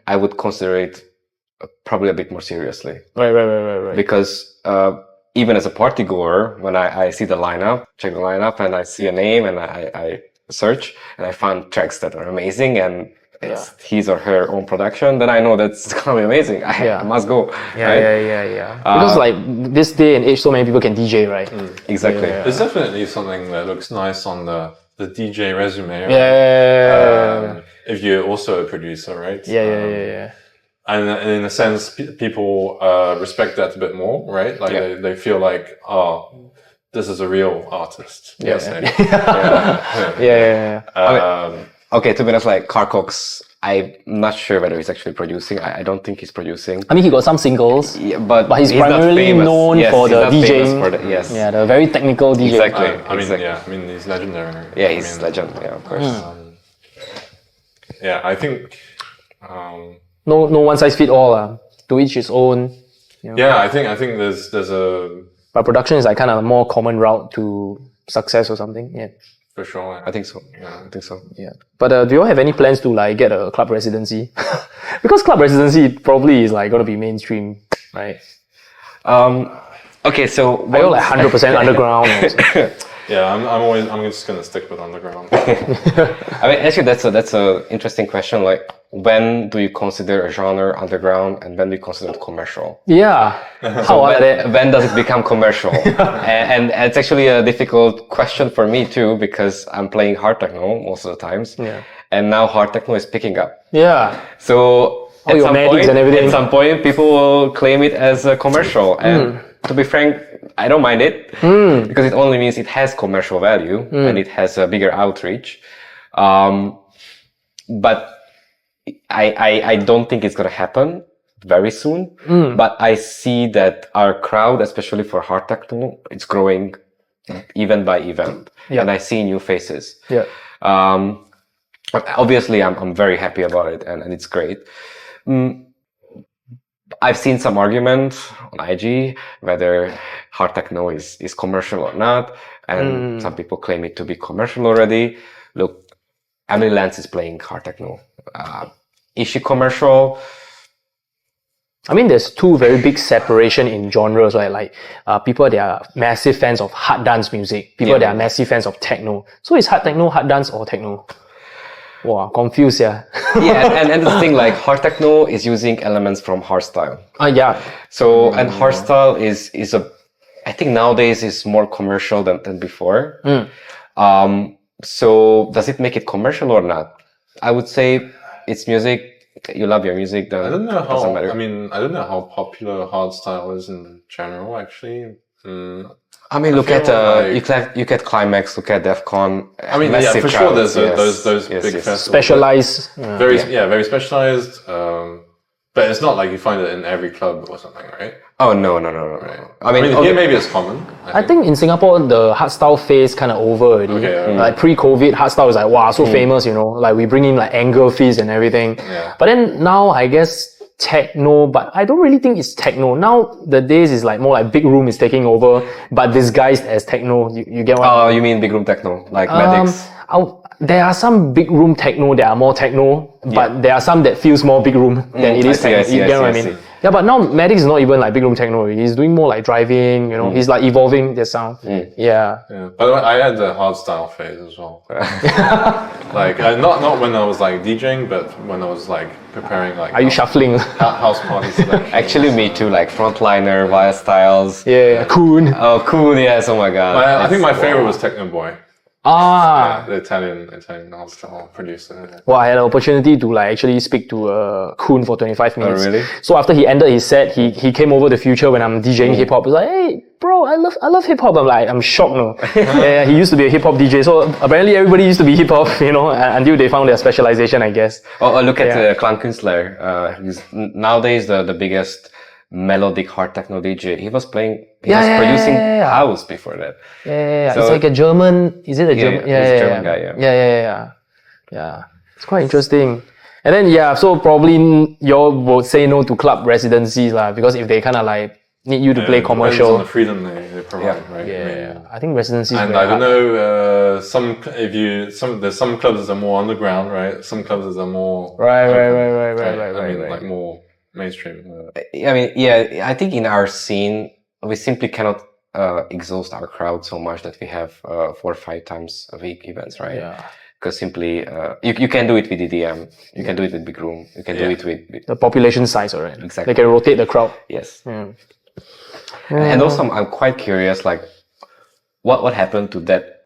S1: I would consider it probably a bit more seriously.
S2: Right.
S1: Because even as a party goer, when I see check the lineup, and I see a name and I search and I find tracks that are amazing and it's his or her own production, then I know that's gonna be amazing. I must go.
S2: Yeah. Because like this day and age, so many people can DJ, right?
S1: Exactly.
S3: There's definitely something that looks nice on the DJ resume. Right?
S2: Yeah.
S3: If you're also a producer, right?
S2: Yeah.
S3: And in a sense, people respect that a bit more, right? Like they feel like, oh, this is a real artist.
S2: Yeah.
S1: Okay, to be honest, like Carcox, I'm not sure whether he's actually producing. I don't think he's producing.
S2: I mean, he got some singles,
S1: but
S2: he's primarily known for the DJing.
S1: Yes.
S2: Yeah, the very technical DJ.
S1: Exactly.
S3: I mean, he's legendary.
S1: Yeah, he's legend. Yeah, of course.
S3: I think.
S2: No one size fit all. To each his own. You know.
S3: Yeah, I think there's a.
S2: But production is like kind of a more common route to success or something. Yeah.
S3: For sure.
S1: I think so. Yeah.
S2: But do you all have any plans to like get a club residency? Because club residency probably is like going to be mainstream, right?
S1: Okay, so
S2: are you like 100% underground?
S3: Yeah, I'm just gonna stick with underground.
S1: I mean, actually, that's a interesting question. Like, when do you consider a genre underground, and when do you consider it commercial?
S2: Yeah.
S1: When does it become commercial? and it's actually a difficult question for me too, because I'm playing hard techno most of the times.
S2: Yeah.
S1: And now hard techno is picking up.
S2: Yeah.
S1: So at some point, people will claim it as a commercial, and to be frank, I don't mind it because it only means it has commercial value and it has a bigger outreach. But I don't think it's going to happen very soon. But I see that our crowd, especially for hard techno, it's growing event by event, and I see new faces.
S2: Yeah.
S1: Obviously, I'm very happy about it, and it's great. I've seen some argument on IG whether hard techno is commercial or not, and some people claim it to be commercial already. Look, Emily Lance is playing hard techno. Is she commercial?
S2: I mean, there's two very big separation in genres, right? Like people that are massive fans of hard dance music, people that are massive fans of techno. So is hard techno hard dance or techno? Wow, confused, yeah.
S1: and the thing, like, hard techno is using elements from hardstyle.
S2: Yeah.
S1: So, and hardstyle is I think nowadays is more commercial than before. So does it make it commercial or not? I would say it's music. You love your music, then
S3: I don't know
S1: doesn't matter.
S3: I mean, I don't know how popular hardstyle is in general, actually.
S1: I mean, look at you get Climax, look at DEFCON.
S3: I mean, yeah, for sure. There's those big festivals.
S2: Specialized,
S3: very specialized. But it's not like you find it in every club or something, right?
S1: Oh no.
S3: Right.
S1: I mean,
S3: here maybe it's common.
S2: I think in Singapore, the hardstyle phase kind of over already.
S3: Okay.
S2: Like pre-COVID, hardstyle is like, wow, so famous, you know. Like we bring in like Anger Fist and everything.
S3: Yeah.
S2: But then now, I guess, techno, but I don't really think it's techno. Now, the days is like more like Big Room is taking over, but disguised as techno. You get what I mean?
S1: you mean big room techno, like Medics?
S2: There are some big room techno that are more techno, but there are some that feels more big room than it is techno. You get what I mean? Yeah, but now Medics is not even like big room techno. He's doing more like driving, you know, he's like evolving the sound. Yeah.
S3: By the way, I had the hardstyle phase as well. Like, not when I was like DJing, but when I was like preparing like...
S2: Are you shuffling?
S3: House parties.
S1: Actually, me too, like Frontliner, Via Styles.
S2: Yeah, Coon.
S1: Oh, cool, yes, oh my god.
S3: I think my favorite was Techno Boy.
S2: Ah.
S3: The Italian hardstyle producer.
S2: Well, I had an opportunity to like actually speak to Koon for 25 minutes.
S1: Oh, really?
S2: So after he ended his set, he came over the future when I'm DJing hip hop. He's like, hey, bro, I love hip hop. I'm like, I'm shocked, no. Yeah, he used to be a hip hop DJ. So apparently everybody used to be hip hop, you know, until they found their specialization, I guess.
S1: Oh, look at Clan Künstler. He's nowadays the biggest melodic hard techno DJ. He was producing house before that.
S2: Yeah.
S1: So,
S2: it's like a German. Is it a German?
S1: Yeah, he's a German guy.
S2: Yeah. It's quite interesting. And then so probably y'all would say no to club residencies lah, because if they kind of like need you to play commercial.
S3: On the freedom they provide, right?
S2: Yeah. I think residencies.
S3: And I don't know. There's some clubs that are more underground, right? Some clubs that are more
S2: right.
S3: like more mainstream.
S1: I mean, I think in our scene, we simply cannot exhaust our crowd so much that we have 4 or 5 times a week events, right?
S2: Yeah.
S1: Because simply, you can do it with EDM, you can do it with Big Room, you can do it with
S2: the population size, right?
S1: Exactly.
S2: They can rotate the crowd.
S1: Yes. And also, I'm quite curious, like, what happened to that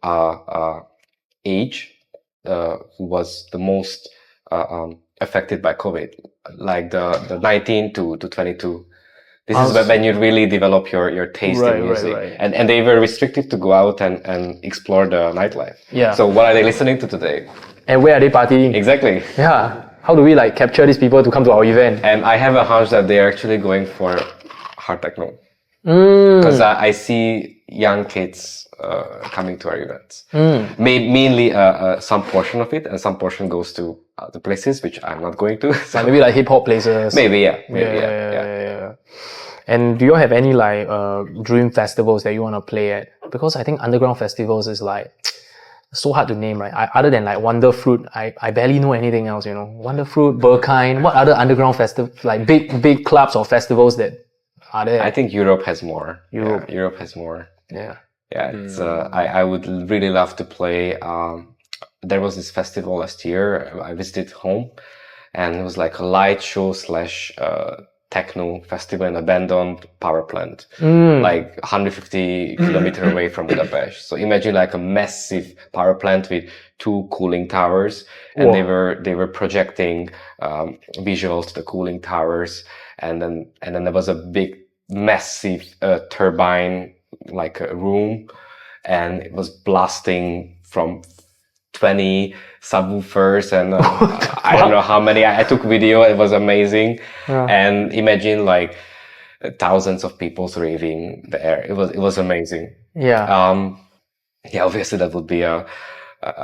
S1: age who was the most affected by COVID, like the 19 to 22. This is when you really develop your taste in music.
S2: Right.
S1: And they were restricted to go out and explore the nightlife. Yeah. So what are they listening to today?
S2: And where are they partying?
S1: Exactly.
S2: Yeah. How do we like capture these people to come to our event?
S1: And I have a hunch that they are actually going for hard techno. Because I see young kids coming to our events. Mainly some portion of it, and some portion goes to the places which I'm not going to. So
S2: maybe like hip hop places.
S1: Maybe, yeah.
S2: And do you have any like dream festivals that you want to play at? Because I think underground festivals is like so hard to name, right? Other than like Wonderfruit, I barely know anything else, you know. Wonderfruit, Berkine, what other underground festivals, like big clubs or festivals that are there?
S1: I think Europe has more.
S2: Europe
S1: has more.
S2: Yeah.
S1: Yeah, it's, I would really love to play. There was this festival last year. I visited home, and it was like a light show / techno festival in an abandoned power plant, like 150 kilometers away from Budapest. So imagine like a massive power plant with 2 cooling towers, and they were projecting visuals to the cooling towers, and then there was a big, massive turbine, like a room, and it was blasting from 20 subwoofers, and I don't know how many. I took video. It was amazing. And imagine like thousands of people raving there. It was amazing. Obviously that would be a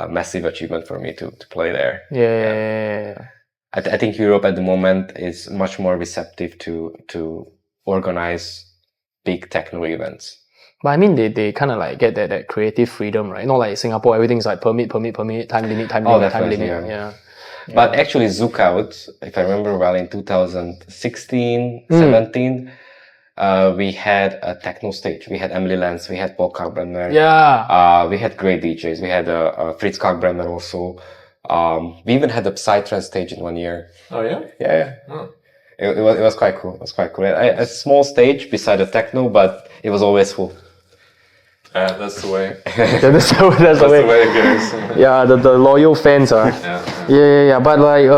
S1: massive achievement for me to play there. I think Europe at the moment is much more receptive to organize big techno events.
S2: But I mean, they kind of like get that creative freedom, right? Not like Singapore, everything's like permit, time limit. Yeah.
S1: But actually, Zookout, if I remember well, in 2016, 17, we had a techno stage. We had Emily Lenz, we had Paul Kalkbrenner. We had great DJs. We had Fritz Kalkbrenner also. We even had a Psytrance stage in 1 year.
S3: Oh yeah?
S1: Yeah. It was quite cool. A small stage beside the techno, but it was always full.
S3: That's the way.
S2: That's the way
S3: it goes.
S2: Yeah, the loyal fans are. Yeah. But like,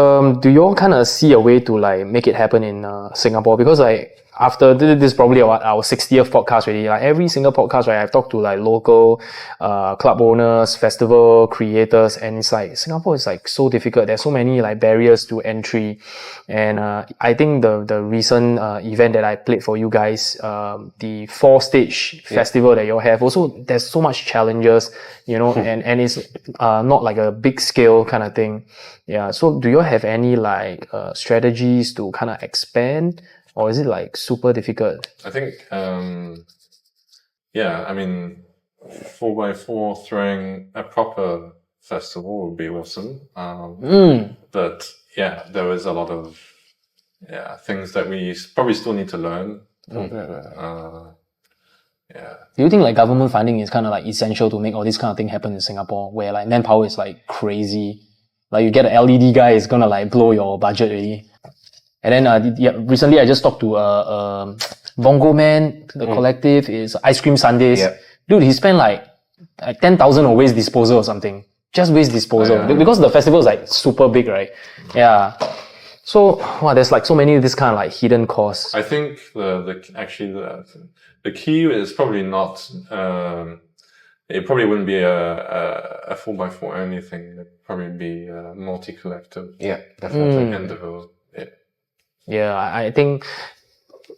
S2: do you all kind of see a way to like make it happen in Singapore? Because like, after this is probably our 60th podcast already. Like every single podcast, right, I've talked to like local club owners, festival creators, and it's like Singapore is like so difficult. There's so many like barriers to entry, and I think the recent event that I played for you guys, the 4-stage festival that you all have, also there's so much challenges, you know, and it's not like a big scale kind of thing. Yeah. So do you have any like strategies to kind of expand, or is it like super difficult?
S3: I think, yeah, I mean, 4ByFour throwing a proper festival would be awesome. But yeah, there was a lot of things that we probably still need to learn. Yeah.
S2: Do you think like government funding is kind of like essential to make all this kind of thing happen in Singapore, where like manpower is like crazy? Like you get an LED guy, it's gonna like blow your budget already. And then recently I just talked to Bongo Man, the collective is Ice Cream Sundays. Yep. Dude, he spent like 10,000 on waste disposal or something. Just waste disposal. Because the festival is like super big, right? Yeah. So there's like so many of this kind of like hidden costs.
S3: I think the key is probably not it probably wouldn't be a 4x4 only thing. It'd probably be a multi-collective.
S1: Yeah, definitely.
S3: Endeavor.
S2: Yeah, I think,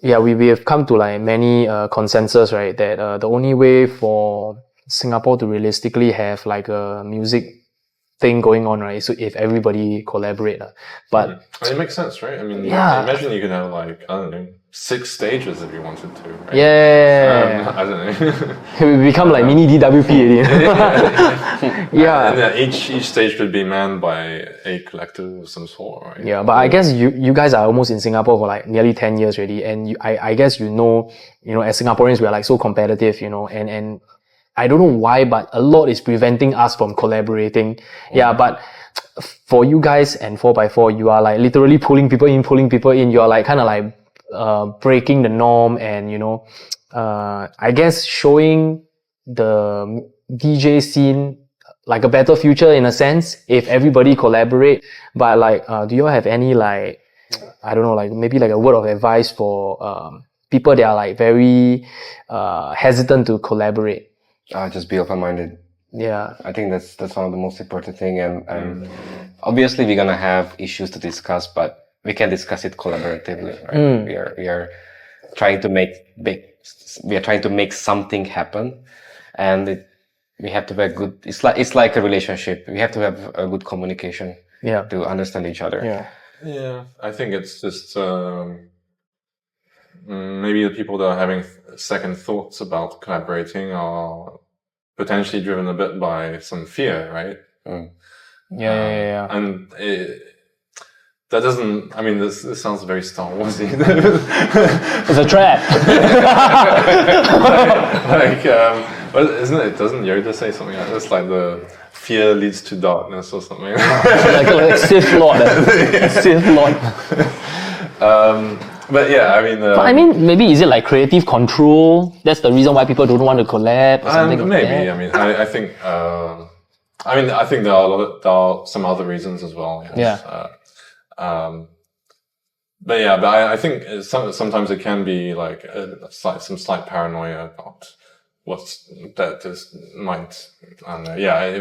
S2: we have come to like many consensus, right? That the only way for Singapore to realistically have like a music thing going on, right, so if everybody collaborate. But
S3: it makes sense, right? I mean, imagine you could have like, I don't know, 6 stages if you wanted to, right? I don't know.
S2: We become like mini DWP already.
S3: And then each stage could be manned by a collective of some sort, right?
S2: Yeah, but I guess you guys are almost in Singapore for like nearly 10 years already, and I guess you know, as Singaporeans we are like so competitive, and I don't know why, but a lot is preventing us from collaborating. Yeah, but for you guys and 4x4, you are like literally pulling people in. You are like kind of like breaking the norm, and I guess showing the DJ scene like a better future in a sense if everybody collaborate. But like, do you all have any like, I don't know, like maybe like a word of advice for people that are like very hesitant to collaborate?
S1: Just be open-minded.
S2: Yeah,
S1: I think that's one of the most important thing, and obviously we're gonna have issues to discuss, but we can discuss it collaboratively. Right? We are trying to make something happen, and we have to have good. It's like a relationship. We have to have a good communication.
S2: Yeah,
S1: to understand each other.
S3: Yeah. I think it's just maybe the people that are having second thoughts about collaborating are potentially driven a bit by some fear, right?
S2: Yeah.
S3: And that doesn't, I mean, this sounds very Star Warsy.
S2: It's a trap.
S3: But isn't it? Doesn't Yoda say something like this? Like the fear leads to darkness or something.
S2: like Sith Lord. Sith Lord.
S3: But yeah, I mean...
S2: but I mean, maybe is it like creative control? That's the reason why people don't want to collab or something
S3: maybe,
S2: like that?
S3: I mean, I think... I think there are some other reasons as well. Yes. But I think sometimes it can be like some slight paranoia about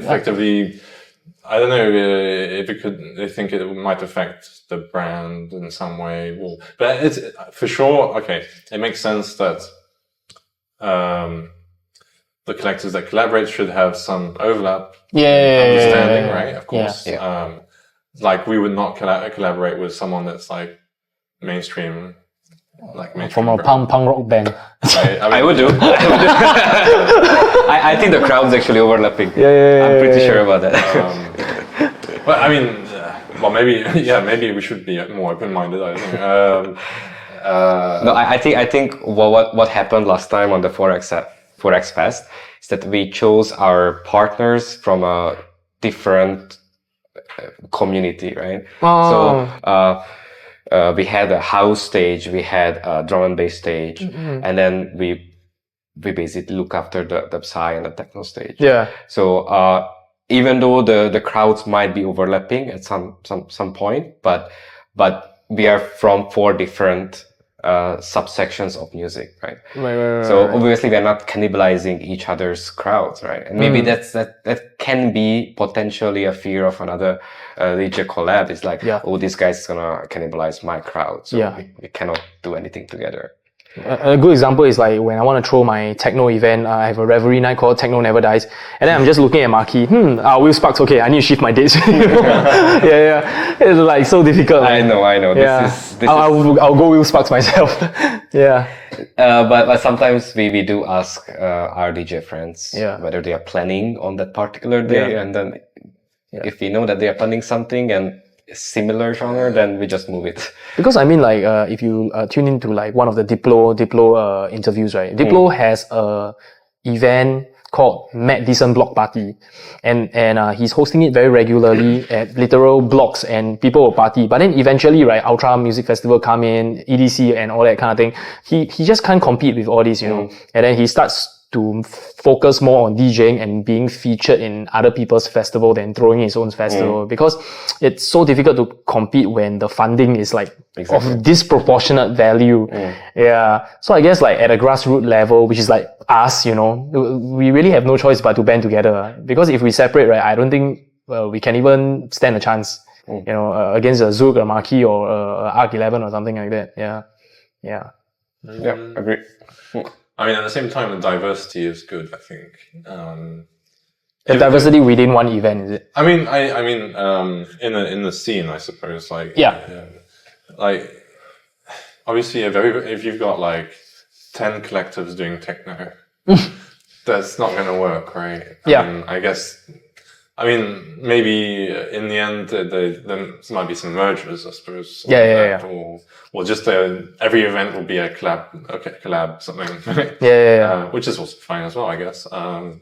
S3: effectively... I don't know if they think it might affect the brand in some way. But it's for sure, okay, it makes sense that the collectors that collaborate should have some overlap understanding, right? Of course. Yeah. Like we would not collaborate with someone that's like mainstream.
S2: From a punk rock band.
S1: I would do. I think the crowd's actually overlapping.
S2: I'm
S1: pretty sure about that.
S3: But I mean, maybe we should be more open-minded. I think.
S1: No, I think what happened last time on the 4X Fest is that we chose our partners from a different community, right? So. We had a house stage, we had a drum and bass stage, and then we basically look after the Psy and the techno stage.
S2: Yeah.
S1: So even though the crowds might be overlapping at some point, but we are from 4 different subsections of music, right?
S2: Right.
S1: So obviously we're not cannibalizing each other's crowds, right? And maybe that can be potentially a fear of another DJ collab. It's like, oh, this guy's gonna cannibalize my crowd, so we cannot do anything together.
S2: A good example is like when I want to throw my techno event, I have a revelry night called Techno Never Dies, and then I'm just looking at marquee, Will Sparks, okay, I need to shift my dates. It's like so difficult.
S1: I know.
S2: I'll go Will Sparks myself.
S1: But sometimes we do ask our DJ friends whether they are planning on that particular day, and then if we know that they are planning something and similar genre, then we just move it.
S2: Because I mean, like, if you tune into like one of the Diplo interviews, right? Diplo has a event called Mad Decent Block Party, and he's hosting it very regularly at literal blocks, and people will party. But then eventually, right, Ultra Music Festival come in, EDC and all that kind of thing. He just can't compete with all this, you know. And then he starts to focus more on DJing and being featured in other people's festival than throwing his own festival, because it's so difficult to compete when the funding is like of disproportionate value. So I guess like at a grassroots level, which is like us, you know, we really have no choice but to band together, because if we separate, right, I don't think we can even stand a chance, you know, against a Zouk, a Marquee, or a Arc 11 or something like that.
S1: Agree.
S3: I mean, at the same time, the diversity is good, I think.
S2: The diversity within one event, is it?
S3: I mean, in the scene, I suppose, like, like, obviously, if you've got like 10 collectives doing techno, that's not going to work, right? I mean, maybe in the end, there might be some mergers, I suppose. Or just every event will be a collab, something. Which is also fine as well, I guess. I mean,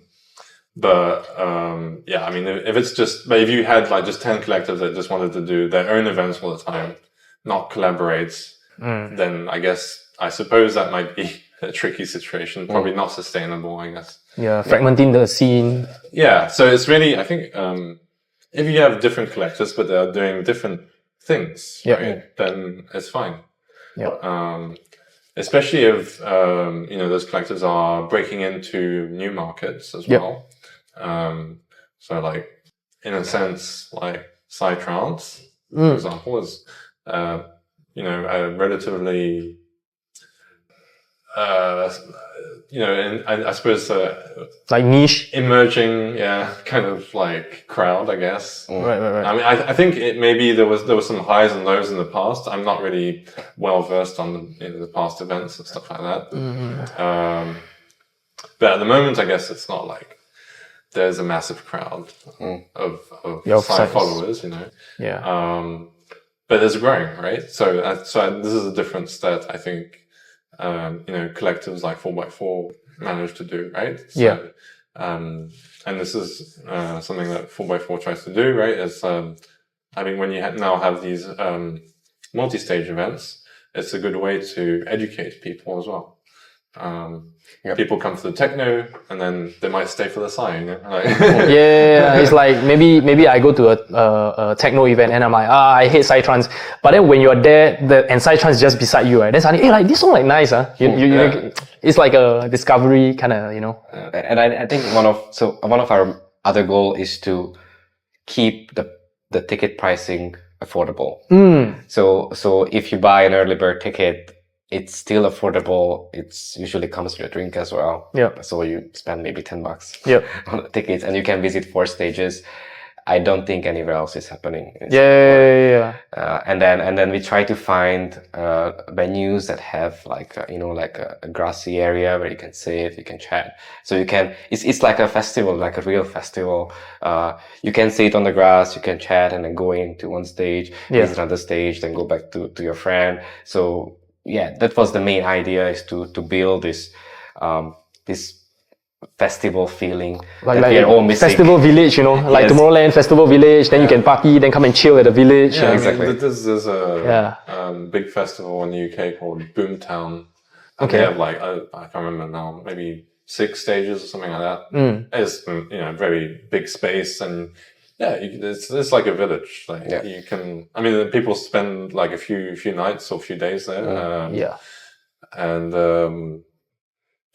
S3: if you had like just 10 collectives that just wanted to do their own events all the time, not collaborate, then I suppose that might be a tricky situation, probably not sustainable, I guess.
S2: Fragmenting the scene.
S3: So it's really, I think, if you have different collectors, but they're doing different things, right, then it's fine. Especially if, you know, those collectors are breaking into new markets as well. So like, in a sense, like Psytrance, for example, is, you know, a relatively, you know, and I suppose
S2: like niche,
S3: emerging, kind of like crowd, I guess.
S2: Right.
S3: I mean, I think maybe there was some highs and lows in the past. I'm not really well versed on the past events and stuff like that. But at the moment, I guess it's not like there's a massive crowd of Psy followers, you know. But it's growing, right? So this is a difference that I think. You know, collectives like 4ByFour managed to do, right? So, and this is something that 4ByFour tries to do, right? Is I mean, when you now have these multi-stage events, it's a good way to educate people as well. People come to the techno and then they might stay for the Psy, you know? Like
S2: it's like maybe I go to a techno event and I'm like, I hate Psytrance, but then when you're there and Psytrance is just beside you, right, then suddenly, hey, like this song like nice, huh? It's like a discovery kind of, you know.
S1: And I think one of our other goal is to keep the ticket pricing affordable. So if you buy an early bird ticket, it's still affordable. It's usually comes with a drink as well. So you spend maybe $10 on the tickets, and you can visit 4 stages. I don't think anywhere else is happening. And then we try to find venues that have like a grassy area where you can sit, you can chat. So you can. It's like a festival, like a real festival. You can sit on the grass, you can chat, and then go into one stage, visit another stage, then go back to your friend. So. That was the main idea, is to build this festival feeling, like we are all missing.
S2: Festival village, you know, like Tomorrowland Festival Village. Then you can party, then come and chill at the village.
S3: Exactly. There's a big festival in the UK called Boomtown. And they have like I can't remember now, maybe 6 stages or something like that. It's very big space, and Yeah, it's like a village. Like you can, I mean, people spend like a few nights or a few days there. And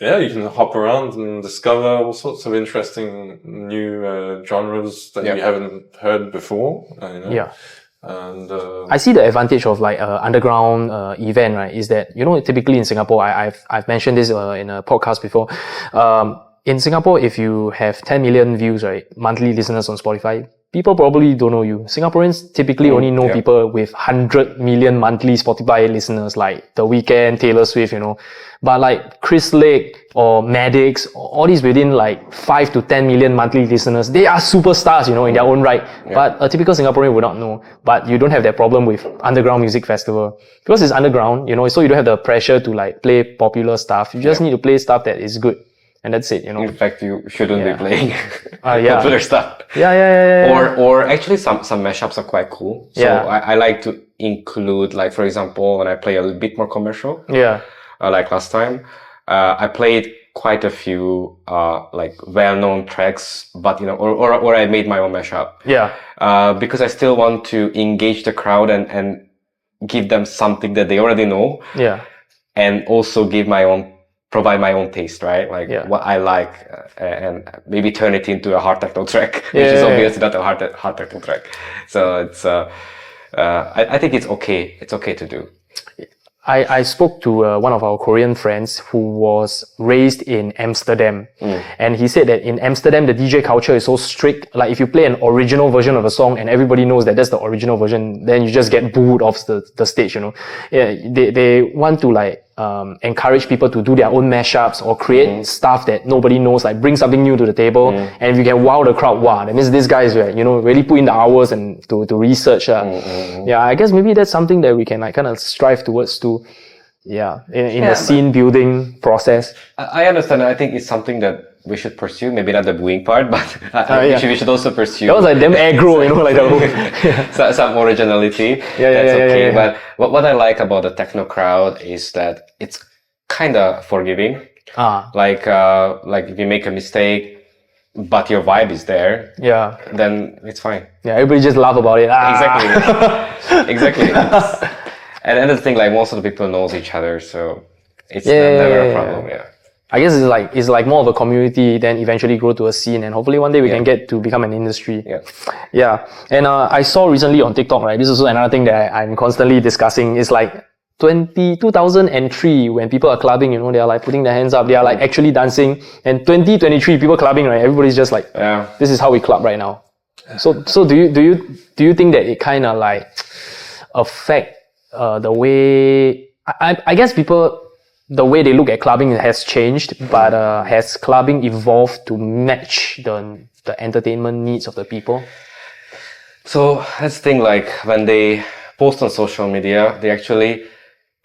S3: you can hop around and discover all sorts of interesting new genres that you haven't heard before. You know? Yeah. And
S2: I see the advantage of like underground event, right? Is that, you know, typically in Singapore, I've mentioned this in a podcast before. In Singapore, if you have 10 million views, right, monthly listeners on Spotify, people probably don't know you. Singaporeans typically only know people with 100 million monthly Spotify listeners, like The Weeknd, Taylor Swift, you know. But like Chris Lake or Maddox, all these within like 5 to 10 million monthly listeners, they are superstars, you know, in their own right. But a typical Singaporean would not know. But you don't have that problem with underground music festival. Because it's underground, you know, so you don't have the pressure to like play popular stuff. You just need to play stuff that is good. And that's it, you know.
S1: In fact, you shouldn't be playing popular stuff. Or actually some mashups are quite cool. So I like to include, like, for example, when I play a little bit more commercial. Like last time, I played quite a few, like well-known tracks, but, you know, or I made my own mashup. Because I still want to engage the crowd and give them something that they already know. And also provide my own taste, right? Like what I like, and maybe turn it into a hard techno track, which is obviously not a hard techno track. So it's, I think it's okay. It's okay to do.
S2: I spoke to one of our Korean friends who was raised in Amsterdam. And he said that in Amsterdam, the DJ culture is so strict. Like if you play an original version of a song and everybody knows that that's the original version, then you just get booed off the stage, you know. They want to like encourage people to do their own mashups or create stuff that nobody knows, like bring something new to the table. And if you can wow the crowd, wow, that means these guys, you know, really put in the hours and to research. Yeah, I guess maybe that's something that we can like kind of strive towards to, in the scene building process. I
S1: understand. I think it's something that we should pursue. Maybe not the booing part, but we should also pursue.
S2: That was like damn aggro, you know, like the whole
S1: some originality. That's okay. But what I like about the techno crowd is that it's kind of forgiving. Like if you make a mistake, but your vibe is there. Then it's fine.
S2: Everybody just laugh about it.
S1: Exactly. And another thing, like most of the people knows each other, so it's never a problem.
S2: I guess it's like more of a community, then eventually grow to a scene, and hopefully one day we can get to become an industry. And I saw recently on TikTok, right? This is also another thing that I'm constantly discussing. It's like 2003 when people are clubbing, you know, they are like putting their hands up, they are like actually dancing. And 2023 people clubbing, right? Everybody's just like, this is how we club right now. So do you think that it kind of like affect the way I guess people, the way they look at clubbing has changed, but has clubbing evolved to match the entertainment needs of the people?
S1: So that's the thing, like when they post on social media, they're actually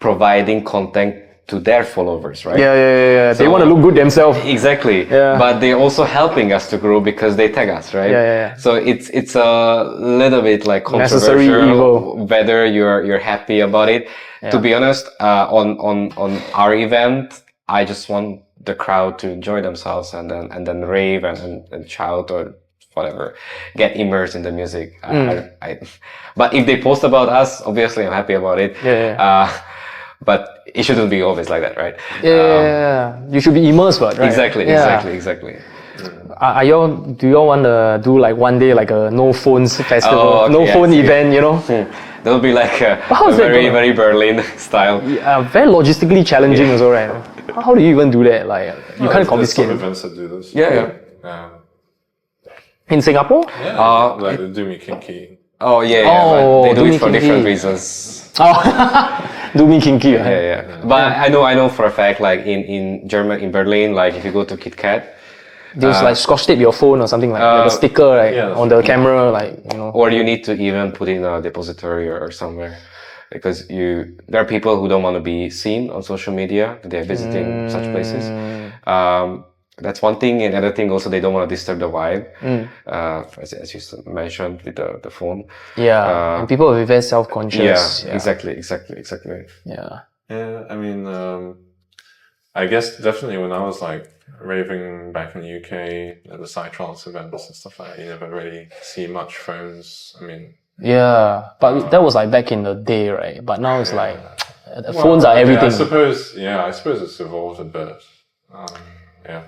S1: providing content to their followers, right?
S2: So, they want to look good themselves.
S1: Exactly. But they're also helping us to grow because they tag us, right? So it's a little bit like controversial whether you're happy about it. To be honest, on our event, I just want the crowd to enjoy themselves and then rave and shout or whatever, get immersed in the music. But if they post about us, obviously I'm happy about it. But it shouldn't be always like that, right?
S2: You should be immersed, right?
S1: Exactly.
S2: Do y'all want to do like one day like a no phones festival, phone event, you know?
S1: That'll be like a very Berlin style.
S2: Very logistically challenging also, right? How do you even do that? Like you can't confiscate.
S3: Some events that do this.
S2: In Singapore?
S3: Like the Do Me Kinky.
S1: But they do it for different reasons.
S2: Do Me Kinky.
S1: But I know for a fact, like in Germany, in Berlin, like if you go to Kit Kat,
S2: just like scotch tape your phone or something like a sticker on the camera, like, you know.
S1: Or you need to even put in a depository or somewhere, because there are people who don't want to be seen on social media. They're visiting such places. That's one thing. And another thing also, they don't want to disturb the vibe, as you mentioned with the phone.
S2: And people are very self-conscious.
S1: Exactly.
S3: I mean, I guess definitely when I was like raving back in the UK at the Psytrance events and stuff like that, you never really see much phones. I mean,
S2: Yeah, but that was like back in the day, right? But now it's like phones are everything.
S3: I suppose it's evolved a bit. Yeah.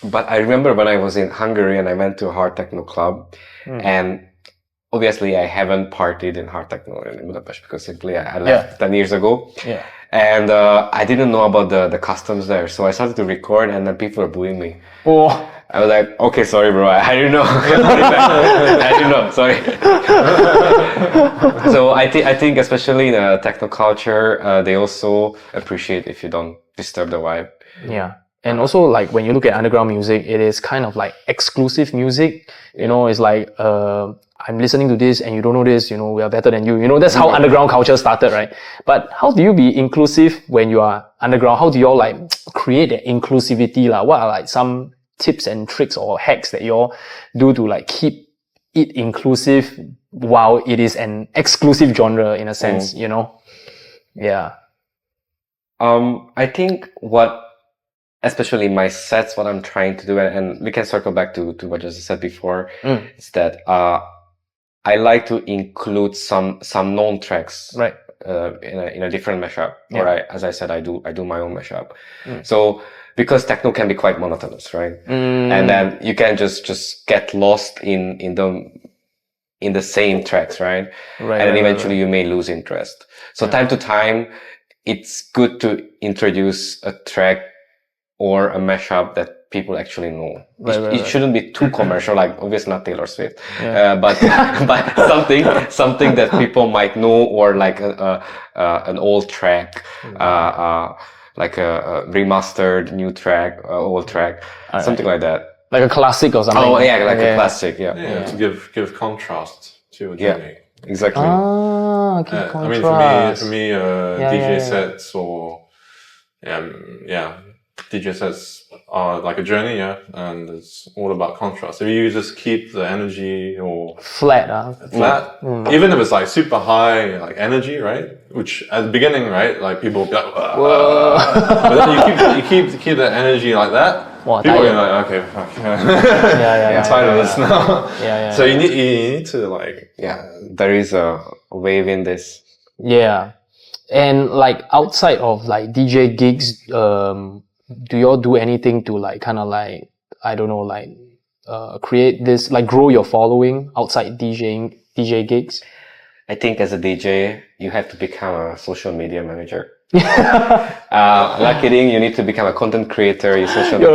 S1: But I remember when I was in Hungary and I went to a hard techno club, and obviously I haven't partied in hard techno in Budapest because simply I left 10 years ago.
S2: Yeah.
S1: And I didn't know about the customs there, so I started to record, and then people were booing me.
S2: Oh.
S1: I was like, okay, sorry, bro, I didn't know. I didn't know, sorry. So I think especially in the techno culture, they also appreciate if you don't disturb the vibe.
S2: Yeah. And also, like, when you look at underground music, it is kind of like exclusive music. You know, it's like, I'm listening to this and you don't know this, you know, we are better than you. You know, that's how underground culture started, right? But how do you be inclusive when you are underground? How do you all like create that inclusivity? Like, what are like some tips and tricks or hacks that you all do to like keep it inclusive while it is an exclusive genre in a sense, you know? Yeah.
S1: I think especially in my sets, what I'm trying to do, and we can circle back to what I just said before, is that I like to include some known tracks,
S2: right,
S1: in a different mashup. Or as I said, I do my own mashup. So because techno can be quite monotonous, right? And then you can just get lost in the same tracks, right? And then eventually you may lose interest. So time to time, it's good to introduce a track or a mashup that people actually know. It shouldn't be too commercial, like obviously not Taylor Swift, but something that people might know, or like an old track, like a remastered new track, old track, something like that.
S2: Like a classic or something.
S1: Oh yeah, like a classic,
S3: to give contrast to what you make.
S1: Exactly.
S2: Okay,
S3: I mean, for me, DJ sets or DJ sets are like a journey, and it's all about contrast. If you just keep the energy or
S2: flat,
S3: even if it's like super high, like energy, right? Which at the beginning, right, like people will be like, but then you keep the energy like that. People are like, okay, fuck. I'm tired of this now. So you need to like,
S1: there is a wave in this.
S2: Yeah, and like outside of like DJ gigs, do you all do anything to like kind of like, I don't know, like create this, like grow your following outside DJ gigs?
S1: I think as a DJ, you have to become a social media manager. Not kidding, you need to become a content creator,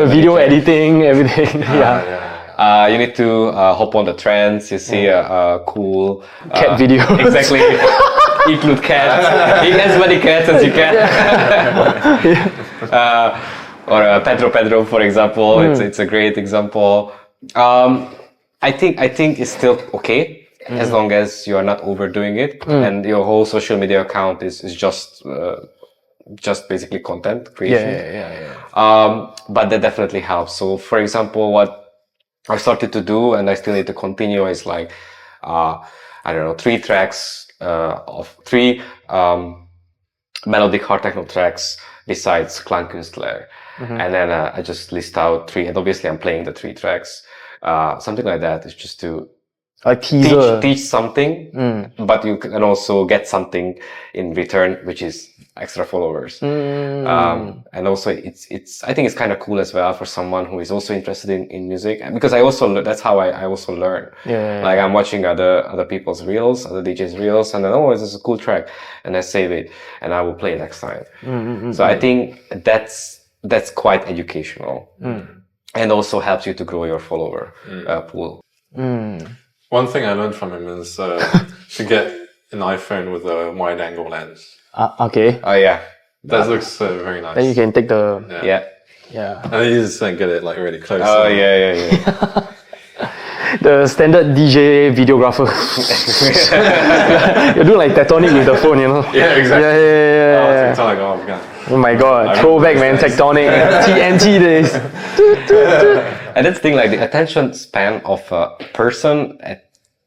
S2: video editing, everything.
S1: You need to hop on the trends. You see a cool
S2: cat video.
S1: Exactly. Include cats. Eat as many cats as you can. Or Pedro, for example. It's a great example. I think it's still okay as long as you are not overdoing it, and your whole social media account is just basically content creation. But that definitely helps. So, for example, what I started to do, and I still need to continue, is like, 3 tracks of 3 melodic hard techno tracks besides Klangkünstler. And then I just list out 3, and obviously I'm playing the 3 tracks. Something like that is just to teach something, but you can also get something in return, which is extra followers. And also I think it's kind of cool as well for someone who is also interested in music, because that's how I also learn. Like I'm watching other people's reels, other DJs reels, and then, this is a cool track, and I save it and I will play it next time. So I think that's quite educational, and also helps you to grow your follower pool.
S3: One thing I learned from him is to get an iPhone with a wide angle lens.
S2: Okay.
S1: Oh yeah,
S3: that looks very nice.
S2: Then you can take the
S3: and then you just get it like really close.
S1: Oh yeah.
S2: The standard DJ videographer. You're doing like Tectonic with the phone, you know?
S3: Yeah, exactly.
S2: Yeah.
S3: Tectonic, oh my god.
S2: Oh my god, throwback, man, Tectonic, TNT days.
S1: And that's the thing, like the attention span of a person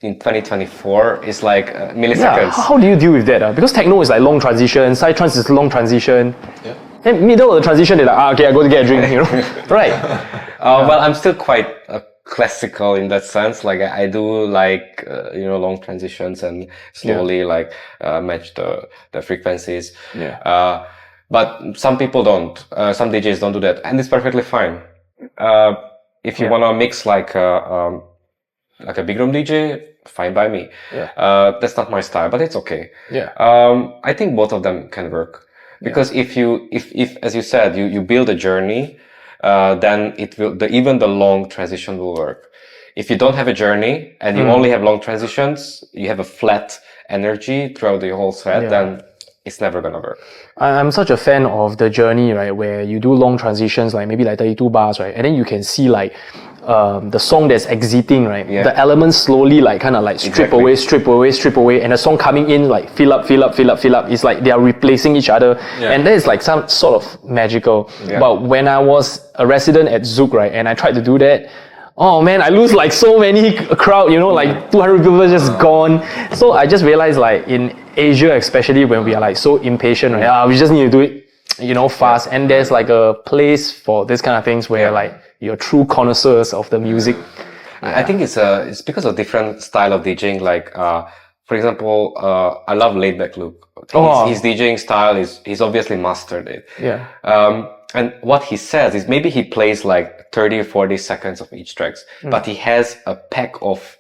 S1: in 2024 is like milliseconds.
S2: How do you deal with that? Because techno is like long transition, psytrance is long transition.
S3: Yeah.
S2: And middle of the transition, they're like, okay, I go to get a drink, right?
S1: Well, I'm still quite classical in that sense. Like I do like long transitions and slowly match the frequencies.
S2: Yeah.
S1: But some people don't. Some DJs don't do that, and it's perfectly fine. If you wanna mix like a big room DJ, fine by me.
S2: Yeah.
S1: That's not my style, but it's okay.
S2: Yeah.
S1: I think both of them can work because if as you said, you build a journey, then it will, even the long transition will work. If you don't have a journey and you only have long transitions, you have a flat energy throughout the whole set, then it's never gonna work.
S2: I'm such a fan of the journey, right? Where you do long transitions, like maybe like 32 bars, right? And then you can see like the song that's exiting, right?
S1: Yeah.
S2: The elements slowly like kind of like strip away, and the song coming in like fill up. It's like they are replacing each other, and that is like some sort of magical.
S1: Yeah.
S2: But when I was a resident at Zouk, right, and I tried to do that, oh man, I lose like so many crowd, like 200 people just gone. So I just realized like in Asia, especially when we are like so impatient, right? We just need to do it, fast. And there's like a place for this kind of things where like you're true connoisseurs of the music.
S1: I think it's because of different style of DJing. Like, for example, I love laid back look. His DJing style he's obviously mastered it.
S2: Yeah.
S1: And what he says is maybe he plays like 30 or 40 seconds of each tracks, but he has a pack of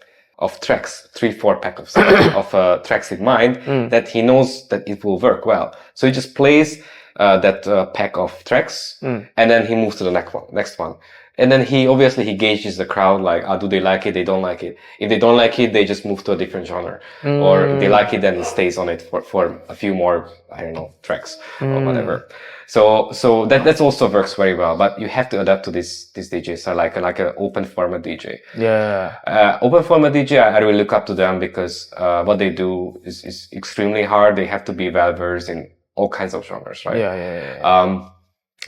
S1: tracks, 3-4 pack of tracks in mind that he knows that it will work well. So he just plays that pack of tracks, and then he moves to the next one. And then he gauges the crowd, like, do they like it? They don't like it. If they don't like it, they just move to a different genre. Or if they like it, then it stays on it for a few more, I don't know, tracks or whatever. So that also works very well, but you have to adapt to these DJs. So like an open format DJ.
S2: Yeah.
S1: Open format DJ, I really look up to them because, what they do is extremely hard. They have to be well versed in all kinds of genres, right?
S2: Yeah.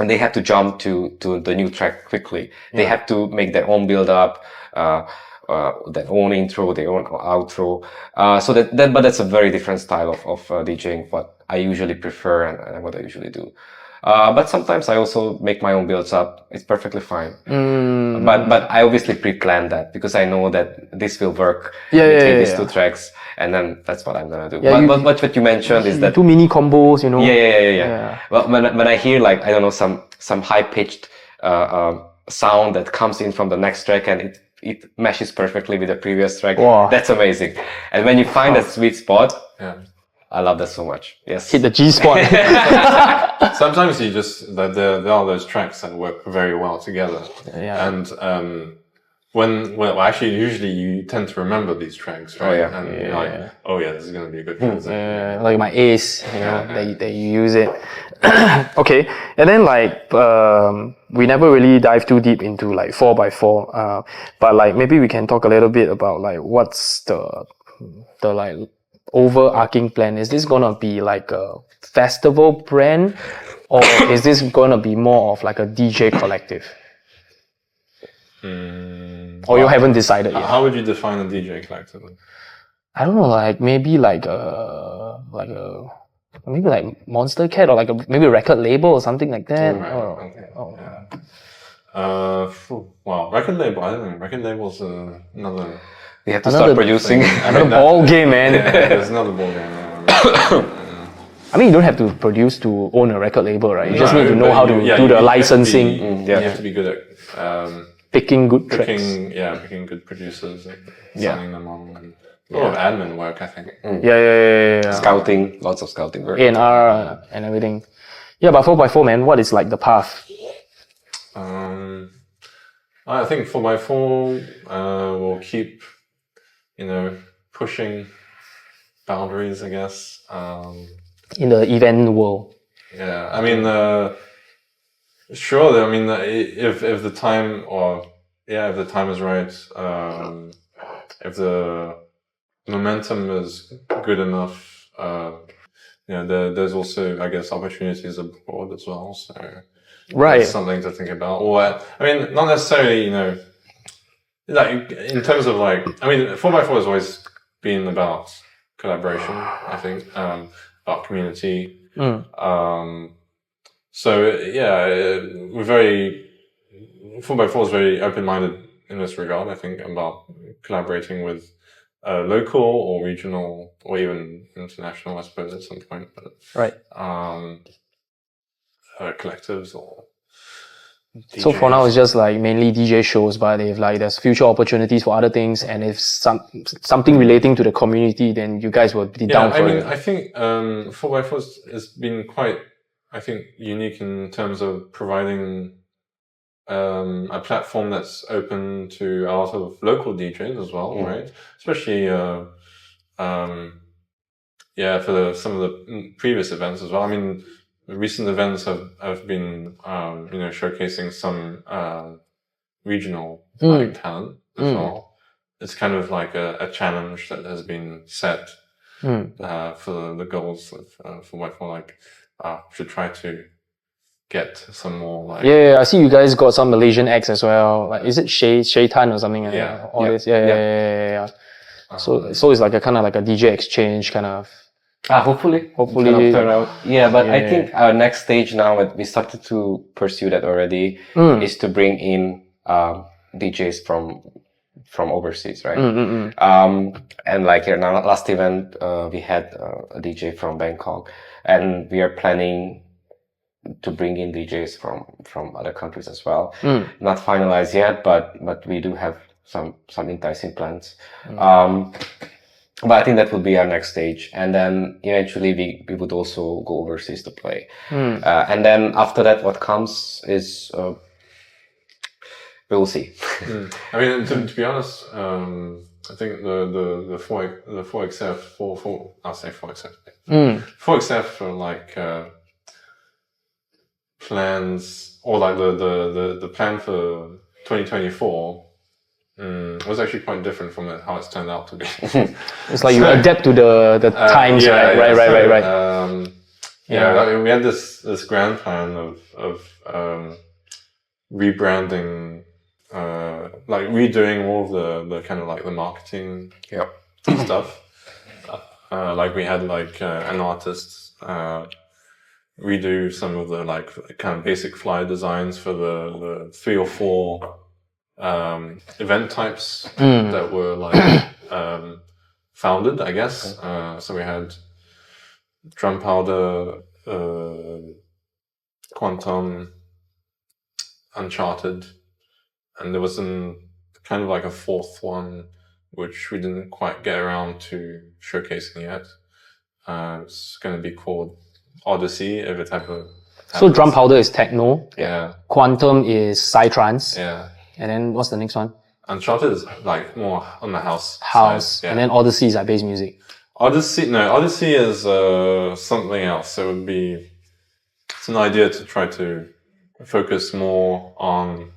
S1: And they have to jump to the new track quickly. They have to make their own build up, their own intro, their own outro. But that's a very different style of DJing, what I usually prefer and what I usually do. But sometimes I also make my own builds up. It's perfectly fine. But I obviously pre-plan that because I know that this will work between these two tracks, and then that's what I'm gonna do. But what you mentioned is that
S2: too many combos,
S1: Yeah. Well, when I hear like, I don't know, some high pitched sound that comes in from the next track and it meshes perfectly with the previous track, that's amazing. And when you find that sweet spot, I love that so much. Yes.
S2: Hit the G spot.
S3: Sometimes you just, there are those tracks that work very well together.
S2: Yeah.
S3: And, actually, usually you tend to remember these tracks, right? And you're like, this is going to be a good transition.
S2: Like my Ace, that you use it. Okay. And then like, we never really dive too deep into like 4x4. But like, maybe we can talk a little bit about like, what's the like, overarching plan. Is this gonna be like a festival brand, or is this gonna be more of like a DJ collective? Or you haven't decided yet?
S3: How would you define a DJ collective?
S2: I don't know, like maybe like maybe like Monster Cat or like maybe a record label or something like that.
S3: Well, record label. I don't know. Record label's another.
S1: You have to start producing.
S2: Another ball game, man.
S3: There's another ball game.
S2: I mean, you don't have to produce to own a record label, right? You just need to know how to do the licensing.
S3: You have to be good at
S2: picking good tracks.
S3: Picking good producers and signing them on. And a lot of admin work, I think.
S2: Yeah.
S1: Scouting, lots of scouting work.
S2: A&R and everything. Yeah, but 4x4, man, what is like the path?
S3: I think 4x4 will keep, pushing boundaries, I guess.
S2: In the event world.
S3: Yeah, I mean, sure. I mean, if the time is right, if the momentum is good enough, there's also, I guess, opportunities abroad as well. So
S2: right,
S3: that's something to think about. Or I mean, not necessarily, like in terms of like, I mean, 4x4 has always been about collaboration, I think, about community. So yeah, we're 4x4 is very open-minded in this regard, I think, about collaborating with local or regional or even international, I suppose, at some point. But,
S2: right.
S3: Collectives or DJs.
S2: So for now, it's just like mainly DJ shows, but if like there's future opportunities for other things, and if something relating to the community, then you guys will be down for it.
S3: I think 4x4 has been quite, I think, unique in terms of providing a platform that's open to a lot of local DJs as well, right? Especially for some of the previous events as well. I mean, the recent events have been showcasing some regional talent as well. It's kind of like a challenge that has been set for the goals of 4x4. Like, should try to get some more like...
S2: Yeah, I see you guys got some Malaysian acts as well. Like, is it Shay Tan or something? This. Yeah. So it's like a kind of like a DJ exchange kind of...
S1: Hopefully. Turn out. Yeah, but I think our next stage now, we started to pursue that already, is to bring in DJs from overseas, right? And like here now, last event, we had a DJ from Bangkok, and we are planning to bring in DJs from other countries as well. Not finalized yet, but we do have some enticing plans. But I think that would be our next stage, and then eventually we would also go overseas to play. And then after that, what comes is we will see.
S3: I mean, to be honest, I think the 4XF I'll say 4XF. 4XF for like plans, or like the plan for 2024 was actually quite different from how it's turned out to be.
S2: It's like you adapt to the times, right? Right.
S3: I mean, we had this grand plan of rebranding, like redoing all of the kind of like the marketing stuff. Like we had like an artist redo some of the like kind of basic flyer designs for the 3 or 4 event types that were like founded, I guess. So we had Drum Powder, Quantum, Uncharted, and there was kind of like a 4th one which we didn't quite get around to showcasing yet. It's going to be called Odyssey, if it ever happens.
S2: So Drum Powder is techno.
S3: Yeah.
S2: Quantum is psytrance.
S3: Yeah.
S2: And then what's the next one?
S3: Uncharted is like more on the house side,
S2: and then Odyssey is like bass music.
S3: Odyssey is something else. It's an idea to try to focus more on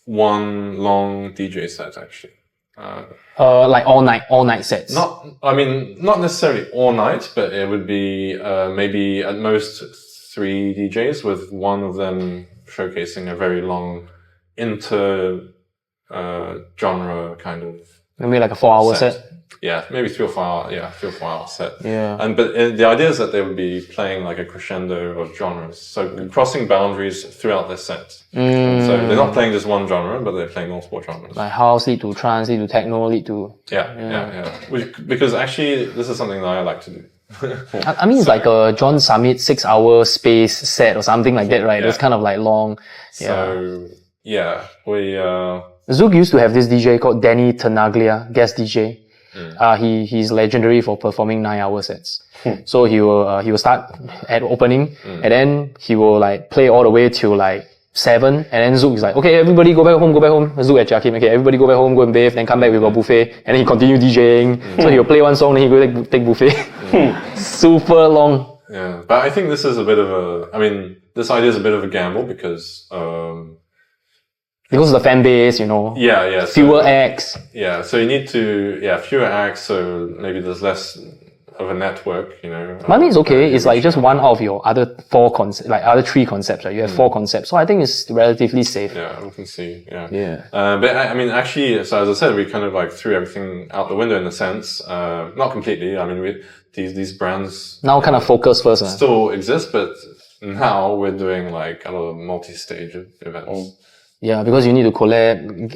S3: one long DJ set, actually.
S2: Like all night sets.
S3: Not necessarily all night, but it would be maybe at most 3 DJs, with one of them showcasing a very long genre kind of
S2: maybe like a 4-hour set.
S3: Yeah, maybe 3 or 4 hour. Yeah, 3 or 4 hour set.
S2: Yeah.
S3: But the idea is that they would be playing like a crescendo of genres, so crossing boundaries throughout their set. So they're not playing just one genre, but they're playing multiple genres.
S2: Like house lead to trance, lead to techno, lead to
S3: Because actually, this is something that I like to do.
S2: I mean, it's like a John Summit 6-hour space set or something like that, right?
S3: Yeah.
S2: It's kind of like long.
S3: So we.
S2: Zook used to have this DJ called Danny Tenaglia, guest DJ. He's legendary for performing 9-hour sets. So he will start at opening, and then he will like play all the way till like 7, and then Zook is like, okay, everybody go back home. Zook at Jakim, okay, everybody go back home, go and bathe, then come back, we got buffet, and then he continue DJing. So he'll play one song, then he go take buffet. Super long.
S3: Yeah, but I think this is a bit of this idea is a bit of a gamble because
S2: of the fan base,
S3: Yeah.
S2: Fewer acts.
S3: Yeah, so you need to, fewer acts, so maybe there's less of a network, you know.
S2: Money is okay. It's like just one out of your other other three concepts, right? You have four concepts. So I think it's relatively safe.
S3: Yeah, we can see. Yeah.
S2: Yeah.
S3: But I mean, actually, so as I said, we kind of like threw everything out the window in a sense. Not completely. I mean, these brands
S2: Now kind of focus first.
S3: still exist, but now we're doing like a lot of multi-stage events.
S2: Yeah, because you need to collab,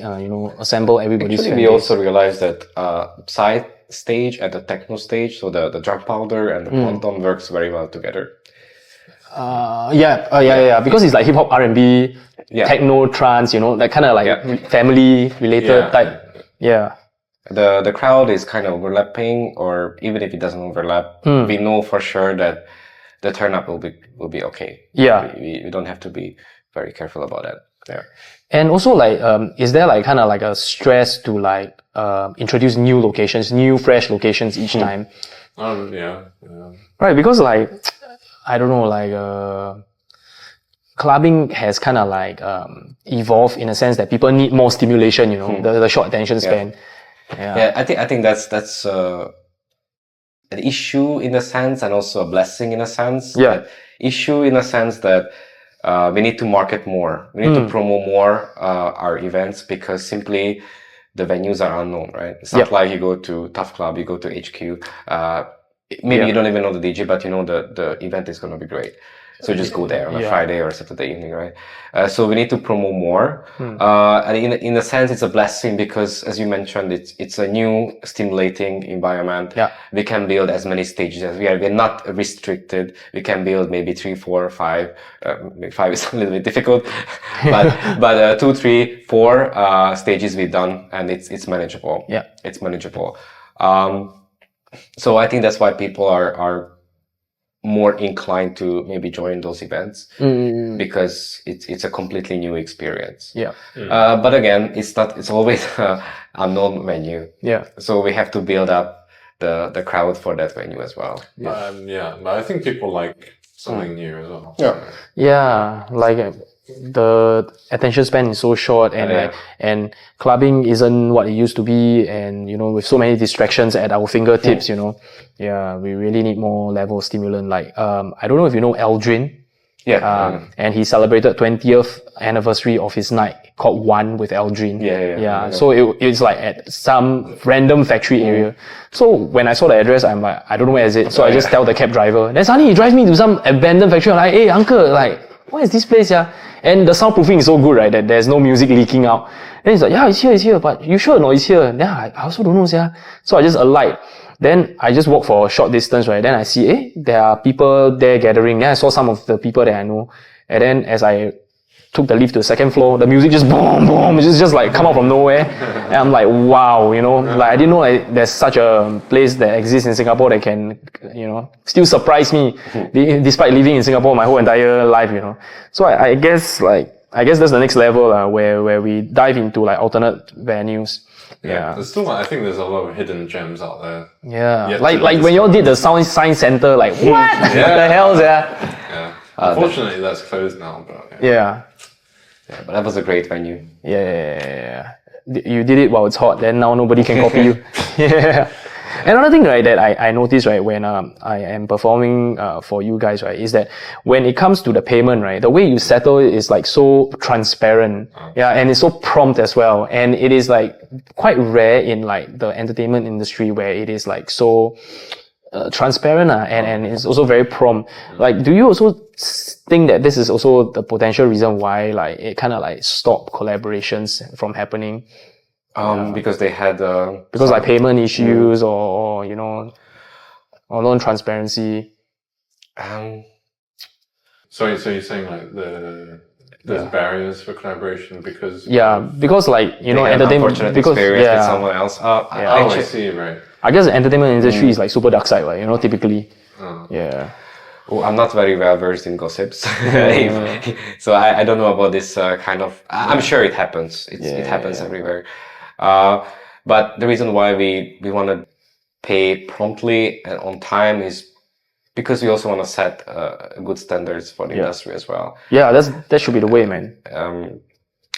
S2: assemble everybody's.
S1: Actually, we also realized that side stage and the techno stage, so the drum powder and the quantum works very well together.
S2: Because it's like hip hop, R&B, techno, trance, that kind of like family related type. Yeah.
S1: The crowd is kind of overlapping, or even if it doesn't overlap, we know for sure that the turn up will be okay.
S2: Yeah.
S1: We don't have to be very careful about that. Yeah.
S2: And also like, is there like kind of like a stress to like, introduce new locations, new fresh locations each time?
S3: Yeah.
S2: Right. Because like, I don't know, like, clubbing has kind of like, evolved in a sense that people need more stimulation, the short attention span.
S1: Yeah. I think that's, an issue in a sense and also a blessing in a sense.
S2: Yeah.
S1: Issue in a sense that, we need to market more. We need to promote more our events because simply the venues are unknown, right? It's not like you go to Tough Club, you go to HQ. Maybe you don't even know the DJ, but you know the event is going to be great. So just go there on a Friday or Saturday evening, right? So we need to promote more. And in a sense, it's a blessing because, as you mentioned, it's a new stimulating environment.
S2: Yeah.
S1: We can build as many stages as we are. We're not restricted. We can build maybe 3, 4, 5. 5 is a little bit difficult, but 2, 3, 4 stages we've done, and it's manageable.
S2: Yeah,
S1: it's manageable. So I think that's why people are more inclined to maybe join those events because it's a completely new experience.
S2: Yeah.
S1: But again, it's always unknown venue.
S2: Yeah.
S1: So we have to build up the crowd for that venue as well.
S3: But I think people like something new as well.
S2: Yeah. Like the attention span is so short and and clubbing isn't what it used to be, and with so many distractions at our fingertips, we really need more level of stimulant. Like I don't know if you know Aldrin. And he celebrated 20th anniversary of his night called One with Aldrin. Yeah. So it's like at some random factory area. So when I saw the address, I'm like, I don't know where is it. So I just tell the cab driver. Then suddenly he drives me to some abandoned factory. I'm like, hey uncle, like, what is this place, And the soundproofing is so good, right, that there's no music leaking out. Then he's like, yeah, it's here, but you sure or not it's here? Then I also don't know, So I just alight. Then I just walk for a short distance, right? Then I see, there are people there gathering. Then I saw some of the people that I know. And then as I took the lift to the second floor, the music just boom, boom, just like come out from nowhere. And I'm like, wow, like I didn't know like, there's such a place that exists in Singapore that can, still surprise me despite living in Singapore my whole entire life, So I guess that's the next level where we dive into like alternate venues. Yeah.
S3: There's still, I think there's a lot of hidden gems out there.
S2: Yeah. Like when y'all did the Sound Science Center, like what the hell,
S3: Yeah. Unfortunately, that's closed now, but
S1: yeah, but that was a great venue.
S2: Yeah. You did it while it's hot, then now nobody can copy you. Yeah. Another thing, right, that I noticed, right, when I am performing for you guys, right, is that when it comes to the payment, right, the way you settle it is like so transparent. Yeah, and it's so prompt as well. And it is like quite rare in like the entertainment industry where it is like so transparent and it's also very prompt. Like, do you also think that this is also the potential reason why like it kind of like stopped collaborations from happening?
S1: Because they had
S2: because like payment issues or or non-transparency.
S3: So you're saying like there's barriers for collaboration because
S2: because like entertainment because
S1: experience with someone else.
S3: I see, right.
S2: I guess the entertainment industry is like super dark side, right? Typically. Yeah.
S1: Well, I'm not very well versed in gossips, so I don't know about this kind of. I'm sure it happens. It happens everywhere. But the reason why we want to pay promptly and on time is because we also want to set good standards for the industry as well.
S2: Yeah, that should be the way, man.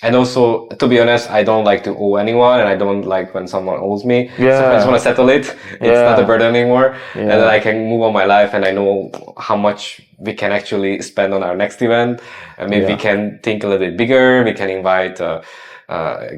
S1: And also, to be honest, I don't like to owe anyone, and I don't like when someone owes me.
S2: Yeah.
S1: So I just want to settle it. It's not a burden anymore.
S2: Yeah.
S1: And then I can move on my life, and I know how much we can actually spend on our next event. And maybe we can think a little bit bigger. We can invite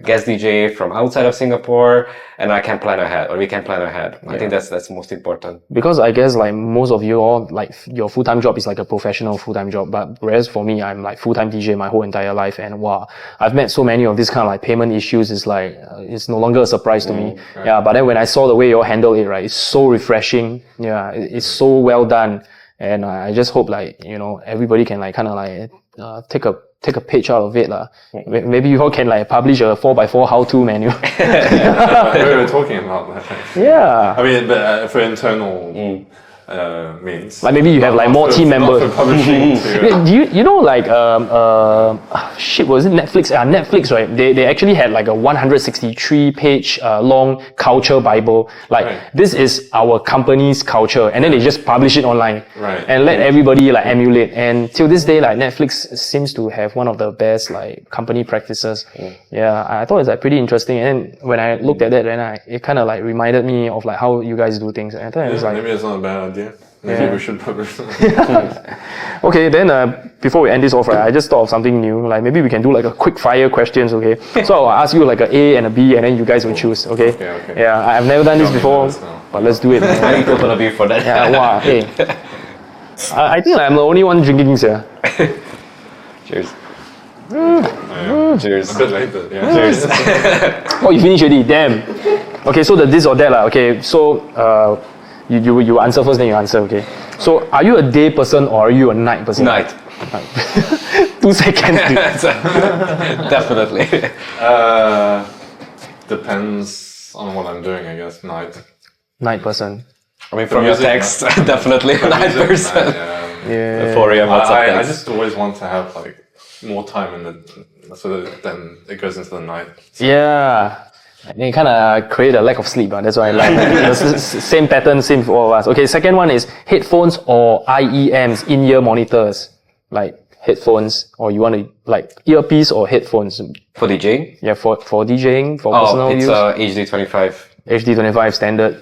S1: guest DJ from outside of Singapore, and I can plan ahead, or we can plan ahead. I think that's most important.
S2: Because I guess like most of you all, like your full-time job is like a professional full-time job, but whereas for me, I'm like full-time DJ my whole entire life, and wow, I've met so many of these kind of like payment issues. It's like it's no longer a surprise to me. Right. Yeah, but then when I saw the way you all handle it, right, it's so refreshing. Yeah, it's so well done, and I just hope like everybody can like kind of like take a page out of it lah. Maybe you all can like publish a 4x4 how-to manual.
S3: We were talking about that. Actually.
S2: Yeah.
S3: I mean, but for internal means.
S2: Like maybe you have like more team members.
S3: Not for publishing to,
S2: do you know like was it Netflix? Netflix, right? They actually had like a 163 page long culture bible. Like this is our company's culture, and then they just publish it online and let everybody like emulate. And till this day, like Netflix seems to have one of the best like company practices. Yeah, I thought it's like pretty interesting. And then when I looked at that, then it kind of like reminded me of like how you guys do things. And I thought it was like
S3: maybe it's not a bad idea. Maybe we should publish them.
S2: Okay, then before we end this off, right, I just thought of something new. Like maybe we can do like a quick fire questions, okay? So I'll ask you like a A and a B, and then you guys will choose, okay?
S3: Okay.
S2: Yeah, I've never done this before, but let's do it.
S1: I need to open a beer for that.
S2: Yeah, wow, hey. I think I'm the only one drinking this here.
S1: Cheers.
S3: Cheers. A bit late, but yeah.
S1: Cheers.
S2: Oh, you finished already? Damn. Okay, so the this or that lah. Okay, so you answer first, then you answer. Okay. So are you a day person or are you a night person?
S1: Night.
S2: 2 seconds.
S1: Definitely.
S3: Depends on what I'm doing, I guess.
S2: Night person.
S1: I mean, from your text, definitely a night person.
S2: Yeah.
S1: 4 a.m. WhatsApp
S3: I
S1: text.
S3: just always want to have like more time in the so that then it goes into the night. So.
S2: Yeah. And it kind of create a lack of sleep. That's why I like the same pattern, same for all of us. Okay, second one is headphones or IEMs, in-ear monitors. Like headphones, or you want to like earpiece or headphones.
S1: For DJing?
S2: Yeah, for DJing, for personal use.
S1: It's HD25.
S2: HD25 standard.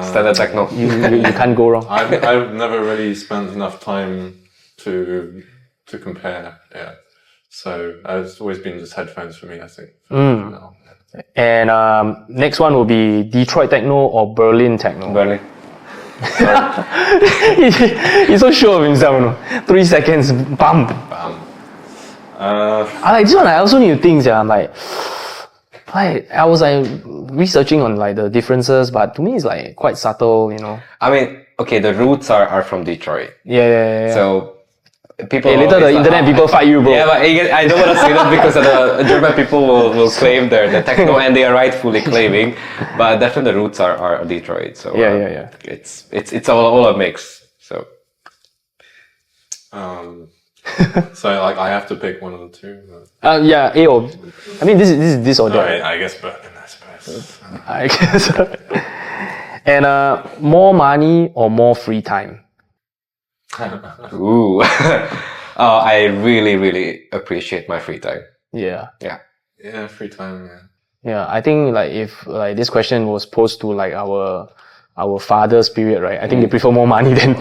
S1: Standard techno.
S2: You can't go wrong.
S3: I've never really spent enough time to compare. Yeah. So it's always been just headphones for me, I think. No.
S2: And next one will be Detroit techno or Berlin techno.
S1: Berlin.
S2: He's so sure of himself, you know. 3 seconds, bam. I like this one. I also need to think. Yeah, I'm like I was like researching on like the differences, but to me it's like quite subtle, you know.
S1: I mean, okay, the roots are from Detroit.
S2: Yeah.
S1: So people.
S2: Hey, later the internet people fight you, bro.
S1: Yeah, but I don't want to say that because the German people will claim the techno, and they are rightfully claiming. But definitely the roots are Detroit. So
S2: yeah.
S1: It's all a mix. So.
S3: So like I have to pick one of the two.
S2: Yeah, A or I mean this or that.
S3: I guess Berlin, I suppose.
S2: I guess. And more money or more free time?
S1: Ooh. I really appreciate my free time.
S2: Yeah.
S3: Yeah, free time.
S2: Yeah, I think like if like this question was posed to like our father's period, right? I think they prefer more money than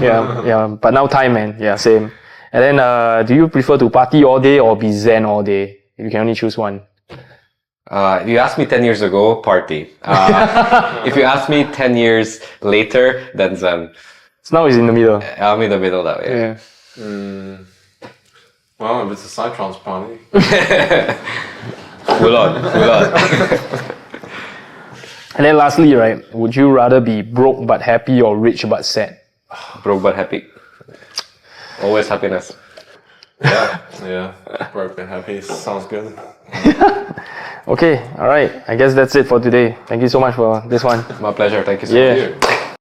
S2: yeah. But now time, man. Yeah, same. And then do you prefer to party all day or be zen all day? You can only choose one.
S1: If you asked me 10 years ago, party. If you ask me 10 years later, then zen.
S2: So now it's in the middle.
S1: I'm in the middle now,
S2: Yeah.
S3: Well, if it's a Psytrance party.
S1: Full on.
S2: And then lastly, right, would you rather be broke but happy or rich but sad?
S1: Broke but happy. Always happiness.
S3: Yeah. Broke and happy sounds good.
S2: Okay, alright. I guess that's it for today. Thank you so much for this one.
S1: My pleasure. Thank you so much.
S2: Yeah.